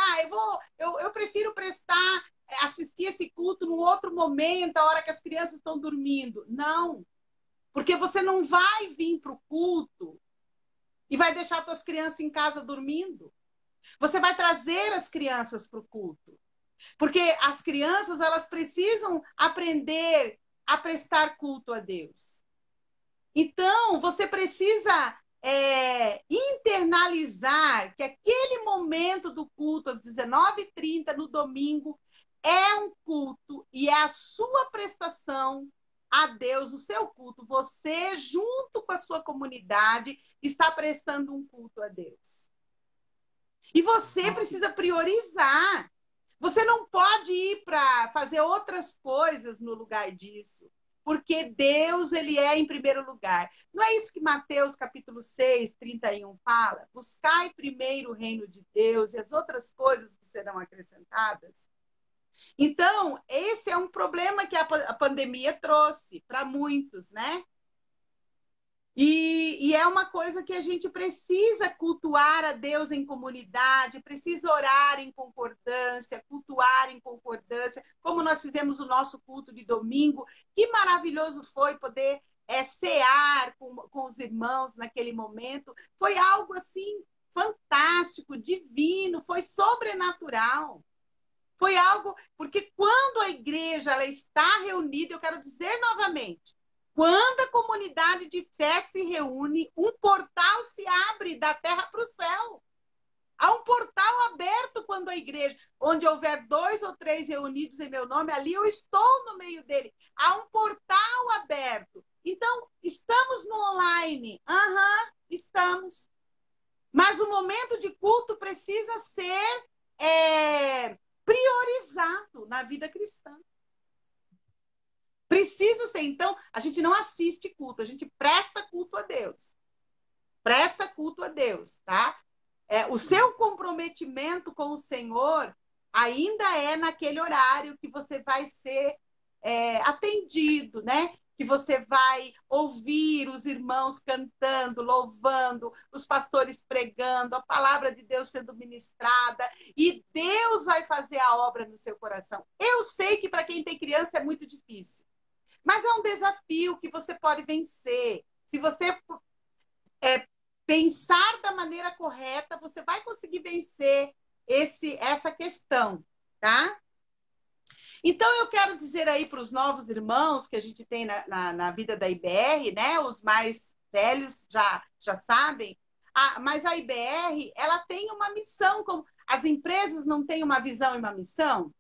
eu prefiro prestar, assistir esse culto num outro momento, a hora que as crianças estão dormindo. Não, porque você não vai vir para o culto e vai deixar suas crianças em casa dormindo. Você vai trazer as crianças para o culto. Porque as crianças, elas precisam aprender a prestar culto a Deus. Então, você precisa internalizar que aquele momento do culto, às 19h30, no domingo, é um culto e é a sua prestação a Deus, o seu culto. Você, junto com a sua comunidade, está prestando um culto a Deus. E você precisa priorizar. Você não pode ir para fazer outras coisas no lugar disso, porque Deus, ele é em primeiro lugar. Não é isso que Mateus capítulo 6, 31 fala? Buscai primeiro o reino de Deus e as outras coisas que serão acrescentadas. Então, esse é um problema que a pandemia trouxe para muitos, né? E é uma coisa que a gente precisa cultuar a Deus em comunidade, precisa orar em concordância, cultuar em concordância, como nós fizemos o nosso culto de domingo. Que maravilhoso foi poder cear com os irmãos naquele momento. Foi algo assim fantástico, divino, foi sobrenatural. Foi algo, porque quando a igreja ela está reunida, eu quero dizer novamente, quando a comunidade de fé se reúne, um portal se abre da terra para o céu. Há um portal aberto quando a igreja, onde houver 2 ou 3 reunidos em meu nome, ali eu estou no meio dele. Há um portal aberto. Então, estamos no online. Estamos. Mas o momento de culto precisa ser priorizado na vida cristã. Precisa ser. Então, a gente não assiste culto, a gente presta culto a Deus. Presta culto a Deus, tá? O seu comprometimento com o Senhor ainda é naquele horário que você vai ser atendido, né? Que você vai ouvir os irmãos cantando, louvando, os pastores pregando, a palavra de Deus sendo ministrada, e Deus vai fazer a obra no seu coração. Eu sei que para quem tem criança é muito difícil, mas é um desafio que você pode vencer. Se você pensar da maneira correta, você vai conseguir vencer essa questão, tá? Então, eu quero dizer aí para os novos irmãos que a gente tem na vida da IBR, né? Os mais velhos já sabem, mas a IBR, ela tem uma missão, como as empresas não têm uma visão e uma missão,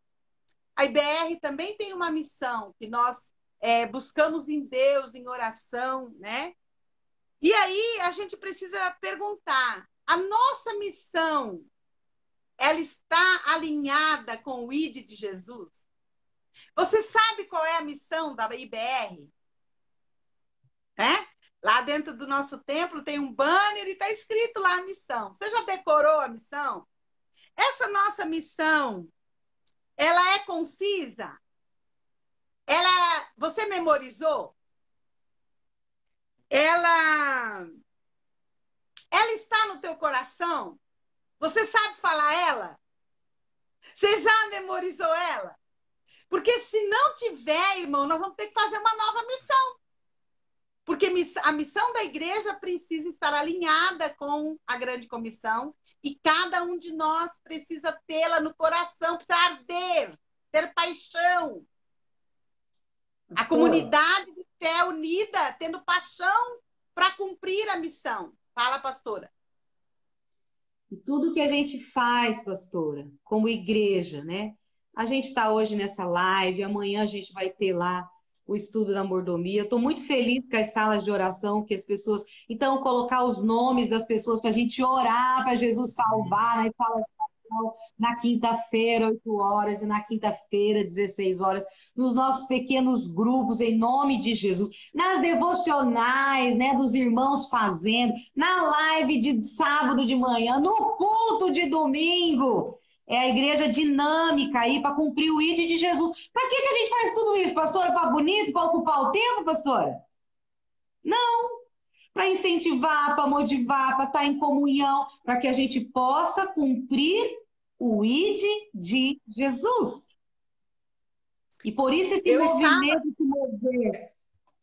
a IBR também tem uma missão, que nós buscamos em Deus, em oração, né? E aí a gente precisa perguntar, a nossa missão, ela está alinhada com o ID de Jesus? Você sabe qual é a missão da IBR? Lá dentro do nosso templo tem um banner e está escrito lá a missão. Você já decorou a missão? Essa nossa missão, ela é concisa? Você memorizou? Ela está no teu coração? Você sabe falar ela? Você já memorizou ela? Porque se não tiver, irmão, nós vamos ter que fazer uma nova missão. Porque a missão da igreja precisa estar alinhada com a grande comissão e cada um de nós precisa tê-la no coração, precisa arder, ter paixão. A comunidade de fé unida, tendo paixão para cumprir a missão. Fala, pastora. E tudo que a gente faz, pastora, como igreja, né? A gente está hoje nessa live, amanhã a gente vai ter lá o estudo da mordomia. Estou muito feliz com as salas de oração, que as pessoas. Então, colocar os nomes das pessoas para a gente orar para Jesus salvar nas salas na quinta-feira, 8 horas, e na quinta-feira, 16 horas, nos nossos pequenos grupos, em nome de Jesus, nas devocionais, né, dos irmãos fazendo, na live de sábado de manhã, no culto de domingo. É a igreja dinâmica aí para cumprir o ID de Jesus. Para que a gente faz tudo isso, pastora? Para bonito, para ocupar o tempo, pastora? Não, para incentivar, para motivar, para estar em comunhão, para que a gente possa cumprir o ID de Jesus. E por isso esse Eu estava. movimento se mover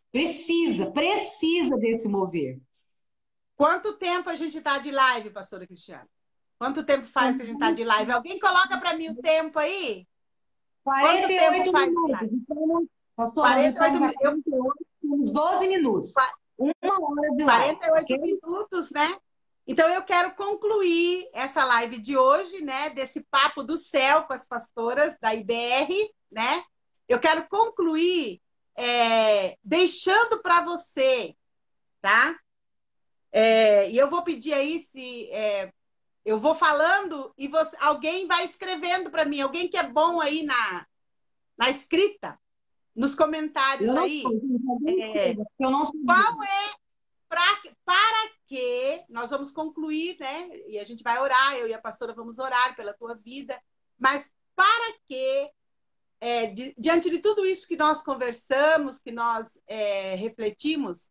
precisa desse mover. Quanto tempo a gente está de live, pastora Cristiana? Quanto tempo faz que a gente está de live? Alguém coloca para mim o tempo aí? Quanto tempo 48 faz de minutos. live? Então, pastor, nós 48 estamos a minutos. 48, uns 12 minutos. Uma hora de live. 48 Ok? minutos, né? Então, eu quero concluir essa live de hoje, né? Desse papo do céu com as pastoras da IBR, né? Eu quero concluir deixando para você, tá? E eu vou pedir aí se eu vou falando e alguém vai escrevendo para mim, alguém que é bom aí na escrita, nos comentários Eu não aí. sei, eu não sei. Qual é para que nós vamos concluir, né? E a gente vai orar, eu e a pastora vamos orar pela tua vida, mas para que, diante de tudo isso que nós conversamos, que nós refletimos,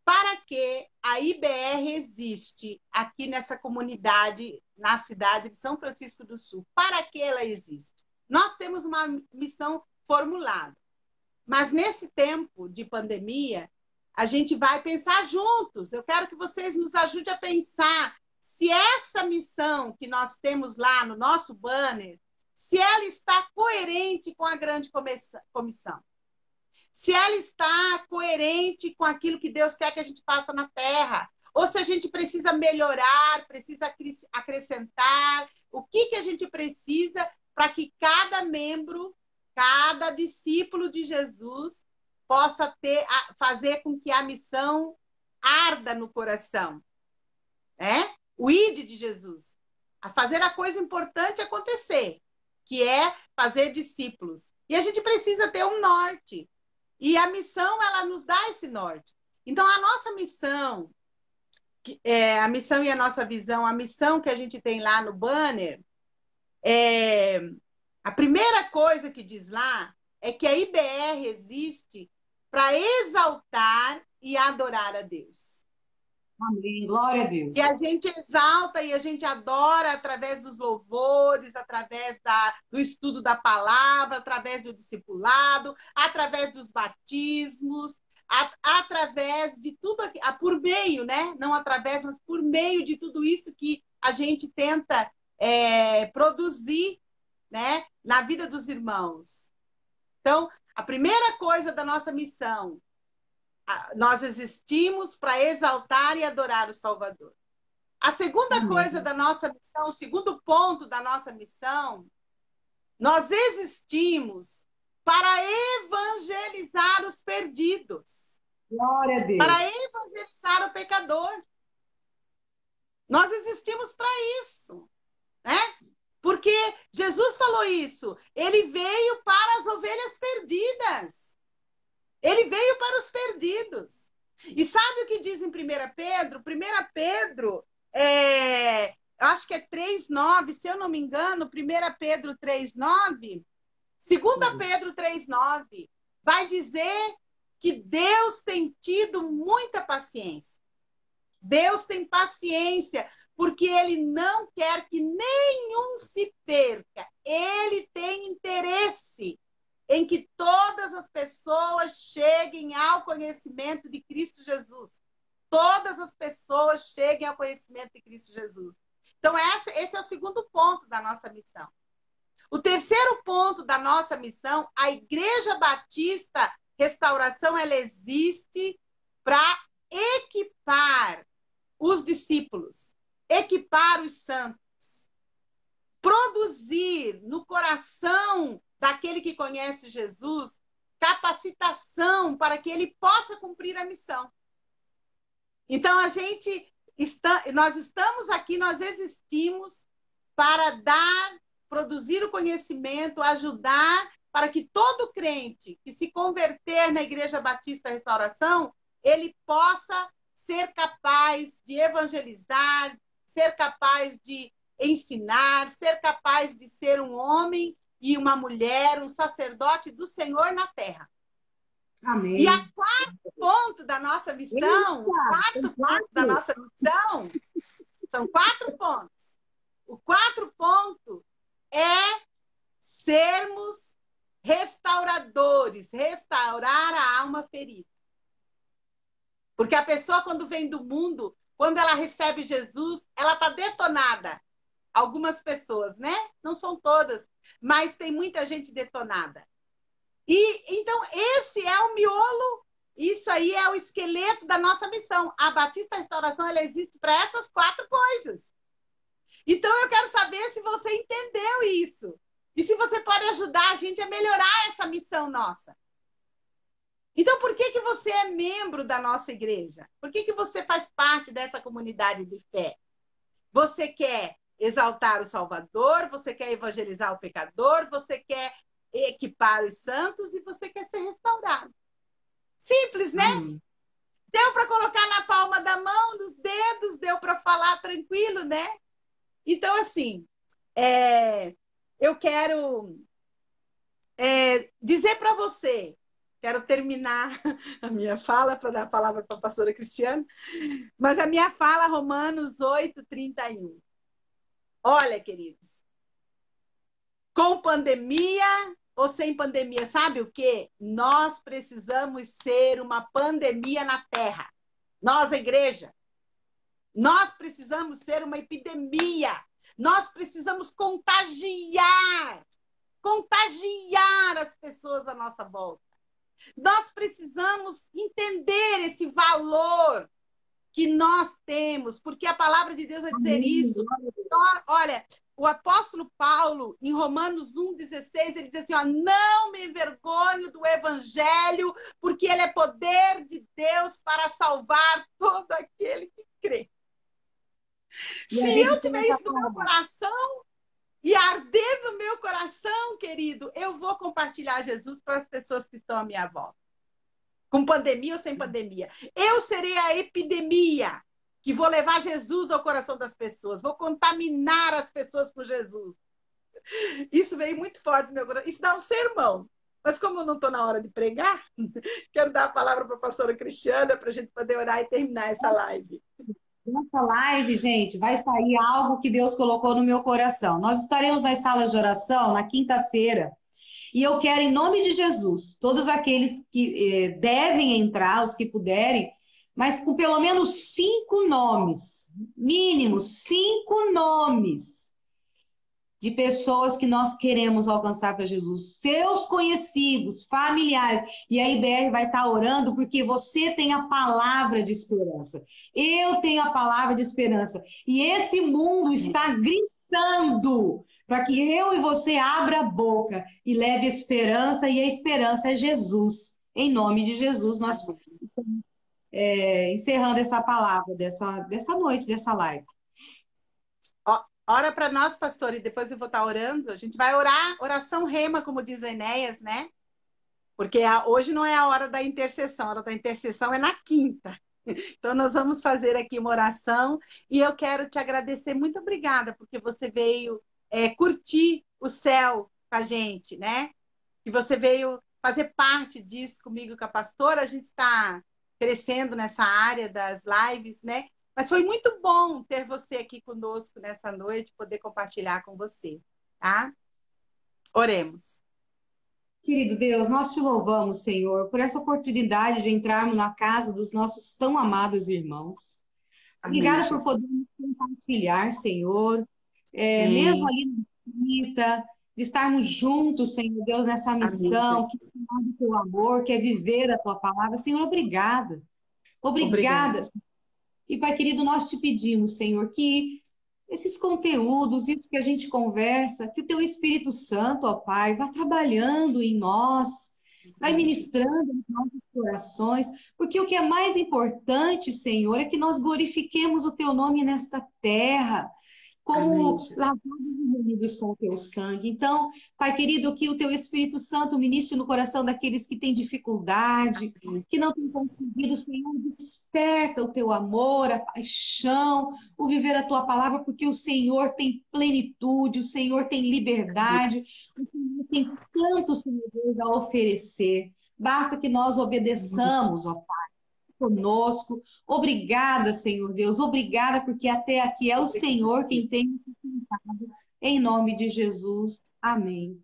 para que a IBR existe aqui nessa comunidade, na cidade de São Francisco do Sul? Para que ela existe? Nós temos uma missão formulada, mas nesse tempo de pandemia, a gente vai pensar juntos. Eu quero que vocês nos ajudem a pensar se essa missão que nós temos lá no nosso banner, se ela está coerente com a grande comissão. Se ela está coerente com aquilo que Deus quer que a gente faça na terra. Ou se a gente precisa melhorar, precisa acrescentar. O que a gente precisa para que cada membro, cada discípulo de Jesus possa fazer com que a missão arda no coração. O ID de Jesus. A fazer a coisa importante acontecer, que é fazer discípulos. E a gente precisa ter um norte. E a missão, ela nos dá esse norte. Então, a nossa missão, a missão e a nossa visão, a missão que a gente tem lá no banner, a primeira coisa que diz lá é que a IBR existe para exaltar e adorar a Deus. Amém. Glória a Deus. E a gente exalta e a gente adora através dos louvores, através do estudo da palavra, através do discipulado, através dos batismos, através de tudo, por meio, né? Não através, mas por meio de tudo isso que a gente tenta produzir, né? Na vida dos irmãos. Então, a primeira coisa da nossa missão, nós existimos para exaltar e adorar o Salvador. A segunda coisa da nossa missão, o segundo ponto da nossa missão, nós existimos para evangelizar os perdidos. Glória a Deus. Para evangelizar o pecador. Nós existimos para isso, né? Porque Jesus falou isso. Ele veio para as ovelhas perdidas. Ele veio para os perdidos. E sabe o que diz em 1 Pedro? 1 Pedro, acho que é 3,9, se eu não me engano, 1 Pedro 3,9, 2 Pedro 3,9, vai dizer que Deus tem tido muita paciência. Deus tem paciência, porque Ele não quer que nenhum se perca. Ele tem interesse em que todas as pessoas cheguem ao conhecimento de Cristo Jesus. Todas as pessoas cheguem ao conhecimento de Cristo Jesus. Então, esse é o segundo ponto da nossa missão. O terceiro ponto da nossa missão, a Igreja Batista Restauração, ela existe para equipar os discípulos, equipar os santos, produzir no coração daquele que conhece Jesus capacitação para que ele possa cumprir a missão. Então, nós estamos aqui, nós existimos para produzir o conhecimento, ajudar para que todo crente que se converter na Igreja Batista Restauração, ele possa ser capaz de evangelizar, ser capaz de ensinar, ser capaz de ser um homem e uma mulher, um sacerdote do Senhor na terra. Amém. E a quarto ponto da nossa missão, são 4 pontos. O 4 ponto é sermos restauradores, restaurar a alma ferida. Porque a pessoa, quando vem do mundo, quando ela recebe Jesus, ela está detonada. Algumas pessoas, né? Não são todas, mas tem muita gente detonada. E então esse é o miolo, isso aí é o esqueleto da nossa missão. A Batista Restauração, ela existe para essas 4 coisas. Então eu quero saber se você entendeu isso. E se você pode ajudar a gente a melhorar essa missão nossa. Então, por que você é membro da nossa igreja? Por que você faz parte dessa comunidade de fé? Você quer exaltar o Salvador, você quer evangelizar o pecador, você quer equipar os santos e você quer ser restaurado. Simples, né? Deu para colocar na palma da mão, nos dedos, deu para falar tranquilo, né? Então, assim, eu quero dizer para você, quero terminar a minha fala para dar a palavra para a pastora Cristiane, mas a minha fala, Romanos 8:31. Olha, queridos, com pandemia ou sem pandemia, sabe o quê? Nós precisamos ser uma pandemia na Terra. Nós, a igreja. Nós precisamos ser uma epidemia. Nós precisamos contagiar as pessoas à nossa volta. Nós precisamos entender esse valor que nós temos, porque a palavra de Deus vai dizer isso. Olha, o apóstolo Paulo, em Romanos 1,16, ele diz assim, ó, não me envergonho do evangelho, porque ele é poder de Deus para salvar todo aquele que crê. Se eu tiver isso no meu coração e arder no meu coração, querido, eu vou compartilhar Jesus para as pessoas que estão à minha volta. Com pandemia ou sem pandemia. Eu serei a epidemia que vou levar Jesus ao coração das pessoas. Vou contaminar as pessoas com Jesus. Isso veio muito forte no meu coração. Isso dá um sermão. Mas como eu não estou na hora de pregar, quero dar a palavra para a pastora Cristiana para a gente poder orar e terminar essa live. Nessa live, gente, vai sair algo que Deus colocou no meu coração. Nós estaremos nas salas de oração na quinta-feira. E eu quero, em nome de Jesus, todos aqueles que devem entrar, os que puderem, mas com pelo menos 5 nomes, mínimo 5 nomes de pessoas que nós queremos alcançar para Jesus, seus conhecidos, familiares, e a IBR vai estar orando porque você tem a palavra de esperança, eu tenho a palavra de esperança, e esse mundo está gritando para que eu e você abra a boca e leve esperança, e a esperança é Jesus. Em nome de Jesus, nós estamos encerrando essa palavra dessa noite, dessa live. Ora para nós, pastor, e depois eu vou estar orando. A gente vai orar, oração rema, como diz o Enéas, né? Porque hoje não é a hora da intercessão, a hora da intercessão é na quinta. Então, nós vamos fazer aqui uma oração e eu quero te agradecer. Muito obrigada, porque você veio curtir o céu com a gente, né? Que você veio fazer parte disso comigo, com a pastora. A gente está crescendo nessa área das lives, né? Mas foi muito bom ter você aqui conosco nessa noite, poder compartilhar com você, tá? Oremos. Querido Deus, nós te louvamos, Senhor, por essa oportunidade de entrarmos na casa dos nossos tão amados irmãos. Obrigada por podermos compartilhar, Senhor, mesmo ali na visita, de estarmos juntos, Senhor Deus, nessa missão, que é o teu amor, que é viver a tua palavra. Senhor, obrigada. Obrigada. E, Pai querido, nós te pedimos, Senhor, que esses conteúdos, isso que a gente conversa, que o teu Espírito Santo, ó Pai, vá trabalhando em nós, vai ministrando nos nossos corações, porque o que é mais importante, Senhor, é que nós glorifiquemos o teu nome nesta terra, Amém, como Jesus. lavados e remidos com o teu sangue. Então, Pai querido, que o teu Espírito Santo ministre no coração daqueles que têm dificuldade, que não têm conseguido, Senhor, desperta o teu amor, a paixão, o viver a tua palavra, porque o Senhor tem plenitude, o Senhor tem liberdade, o Senhor tem tanto, Senhor Deus, a oferecer. Basta que nós obedeçamos, ó conosco. Obrigada, Senhor Deus. Obrigada, porque até aqui é o Senhor quem tem nos sustentado. Em nome de Jesus. Amém.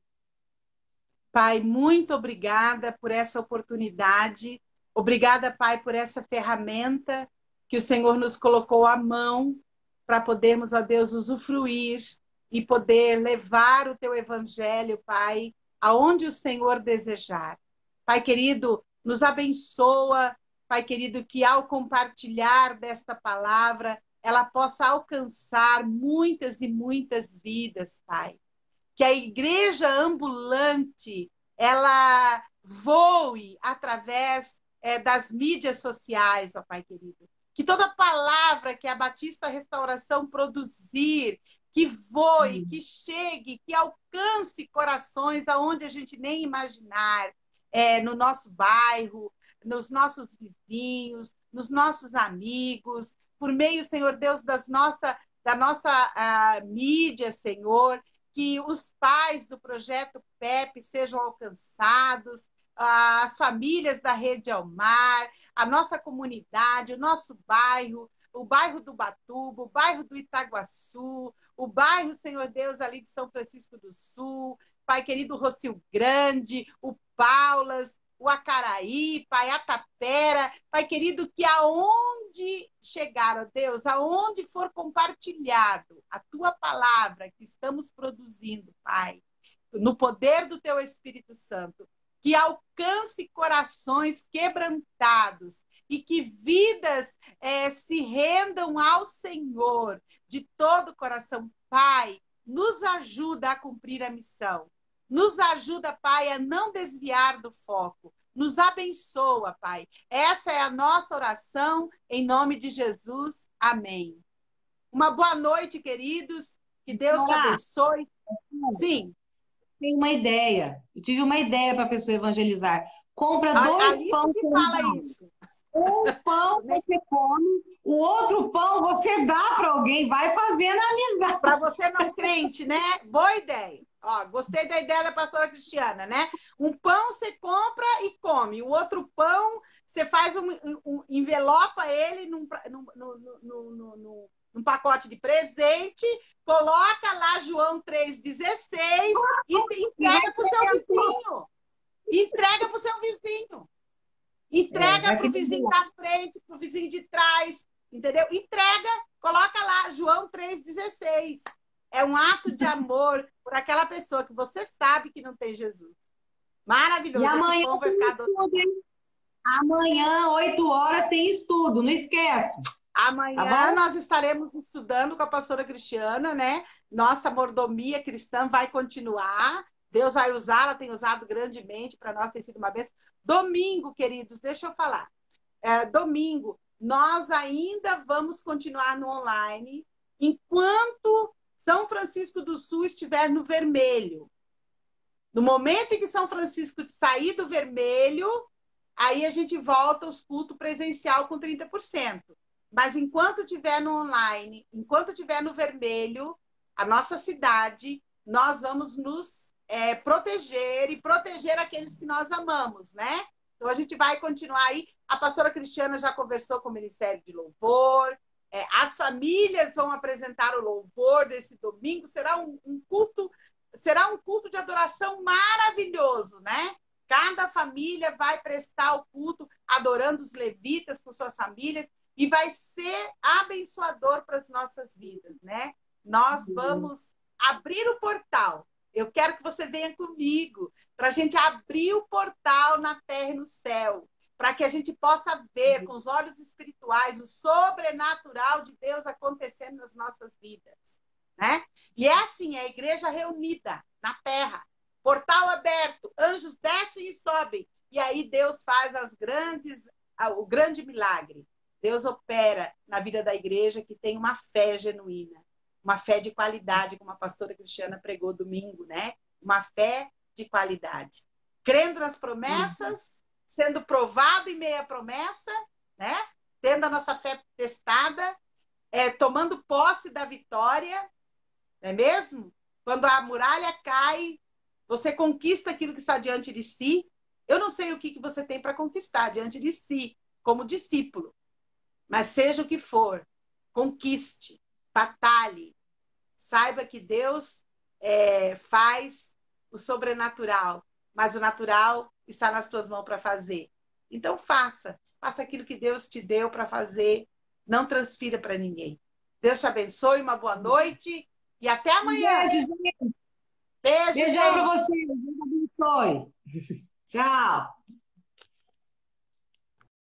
Pai, muito obrigada por essa oportunidade. Obrigada, Pai, por essa ferramenta que o Senhor nos colocou à mão para podermos, ó Deus, usufruir e poder levar o teu evangelho, Pai, aonde o Senhor desejar. Pai querido, nos abençoa, Pai querido, que ao compartilhar desta palavra, ela possa alcançar muitas e muitas vidas, Pai. Que a igreja ambulante ela voe através das mídias sociais, ó Pai querido. Que toda palavra que a Batista Restauração produzir, que voe, que chegue, que alcance corações aonde a gente nem imaginar, no nosso bairro, nos nossos vizinhos, nos nossos amigos, por meio, Senhor Deus, da nossa mídia, Senhor, que os pais do projeto PEP sejam alcançados, as famílias da Rede Almar, a nossa comunidade, o nosso bairro, o bairro do Batuba, o bairro do Itaguaçu, o bairro, Senhor Deus, ali de São Francisco do Sul, Pai querido Rocio Grande, o Paulas, o Acaraí, Pai, a Tapera, Pai querido, que aonde chegar, ó Deus, aonde for compartilhado a tua palavra que estamos produzindo, Pai, no poder do teu Espírito Santo, que alcance corações quebrantados e que vidas se rendam ao Senhor de todo o coração. Pai, nos ajuda a cumprir a missão. Nos ajuda, Pai, a não desviar do foco. Nos abençoa, Pai. Essa é a nossa oração, em nome de Jesus. Amém. Uma boa noite, queridos. Que Deus te Olá, abençoe. Sim. tenho uma ideia. Eu tive uma ideia para a pessoa evangelizar. Compra A dois Alice pães que fala solidários. isso. Um pão você come, o outro pão você dá para alguém, vai fazendo amizade. Para você não crente, né? Boa ideia. Ó, gostei da ideia da pastora Cristiana, né? Um pão você compra e come. O outro pão você faz envelopa ele num pacote de presente, coloca lá João 3,16 e entrega para o seu vizinho. Entrega para o seu vizinho. Entrega para o vizinho da frente, para o vizinho de trás, entendeu? Entrega, coloca lá, João 3,16. É um ato de amor por aquela pessoa que você sabe que não tem Jesus. Maravilhoso. E amanhã esse pão vai ficar estudo, hein? Amanhã, 8 horas, tem estudo, não esquece. Amanhã Tá nós estaremos estudando com a pastora Cristiana, né? Nossa mordomia cristã vai continuar. Deus vai usá-la, tem usado grandemente para nós, tem sido uma bênção. Domingo, queridos, deixa eu falar. Domingo, nós ainda vamos continuar no online enquanto São Francisco do Sul estiver no vermelho. No momento em que São Francisco sair do vermelho, aí a gente volta aos cultos presencial com 30%. Mas enquanto estiver no online, enquanto estiver no vermelho, a nossa cidade, nós vamos nos proteger e proteger aqueles que nós amamos, né? Então a gente vai continuar aí. A pastora Cristiana já conversou com o Ministério de Louvor, as famílias vão apresentar o louvor desse domingo, será um culto de adoração maravilhoso, né? Cada família vai prestar o culto adorando os levitas com suas famílias e vai ser abençoador para as nossas vidas, né? Nós vamos abrir o portal. Eu quero que você venha comigo para a gente abrir o portal na terra e no céu, para que a gente possa ver com os olhos espirituais o sobrenatural de Deus acontecendo nas nossas vidas, né? E é assim, é a igreja reunida na terra, portal aberto, anjos descem e sobem, e aí Deus faz o grande milagre. Deus opera na vida da igreja que tem uma fé genuína, uma fé de qualidade, como a pastora Cristiana pregou domingo, né? Uma fé de qualidade. Crendo nas promessas, sendo provado em meio à promessa, né? Tendo a nossa fé testada, tomando posse da vitória, não é mesmo? Quando a muralha cai, você conquista aquilo que está diante de si. Eu não sei o que você tem para conquistar diante de si, como discípulo, mas seja o que for, conquiste, batalhe, saiba que Deus faz o sobrenatural, mas o natural está nas tuas mãos para fazer. Então faça aquilo que Deus te deu para fazer, não transfira para ninguém. Deus te abençoe, uma boa noite e até amanhã. Beijo, gente. Beijo, Beijão para você. Deus abençoe. Tchau.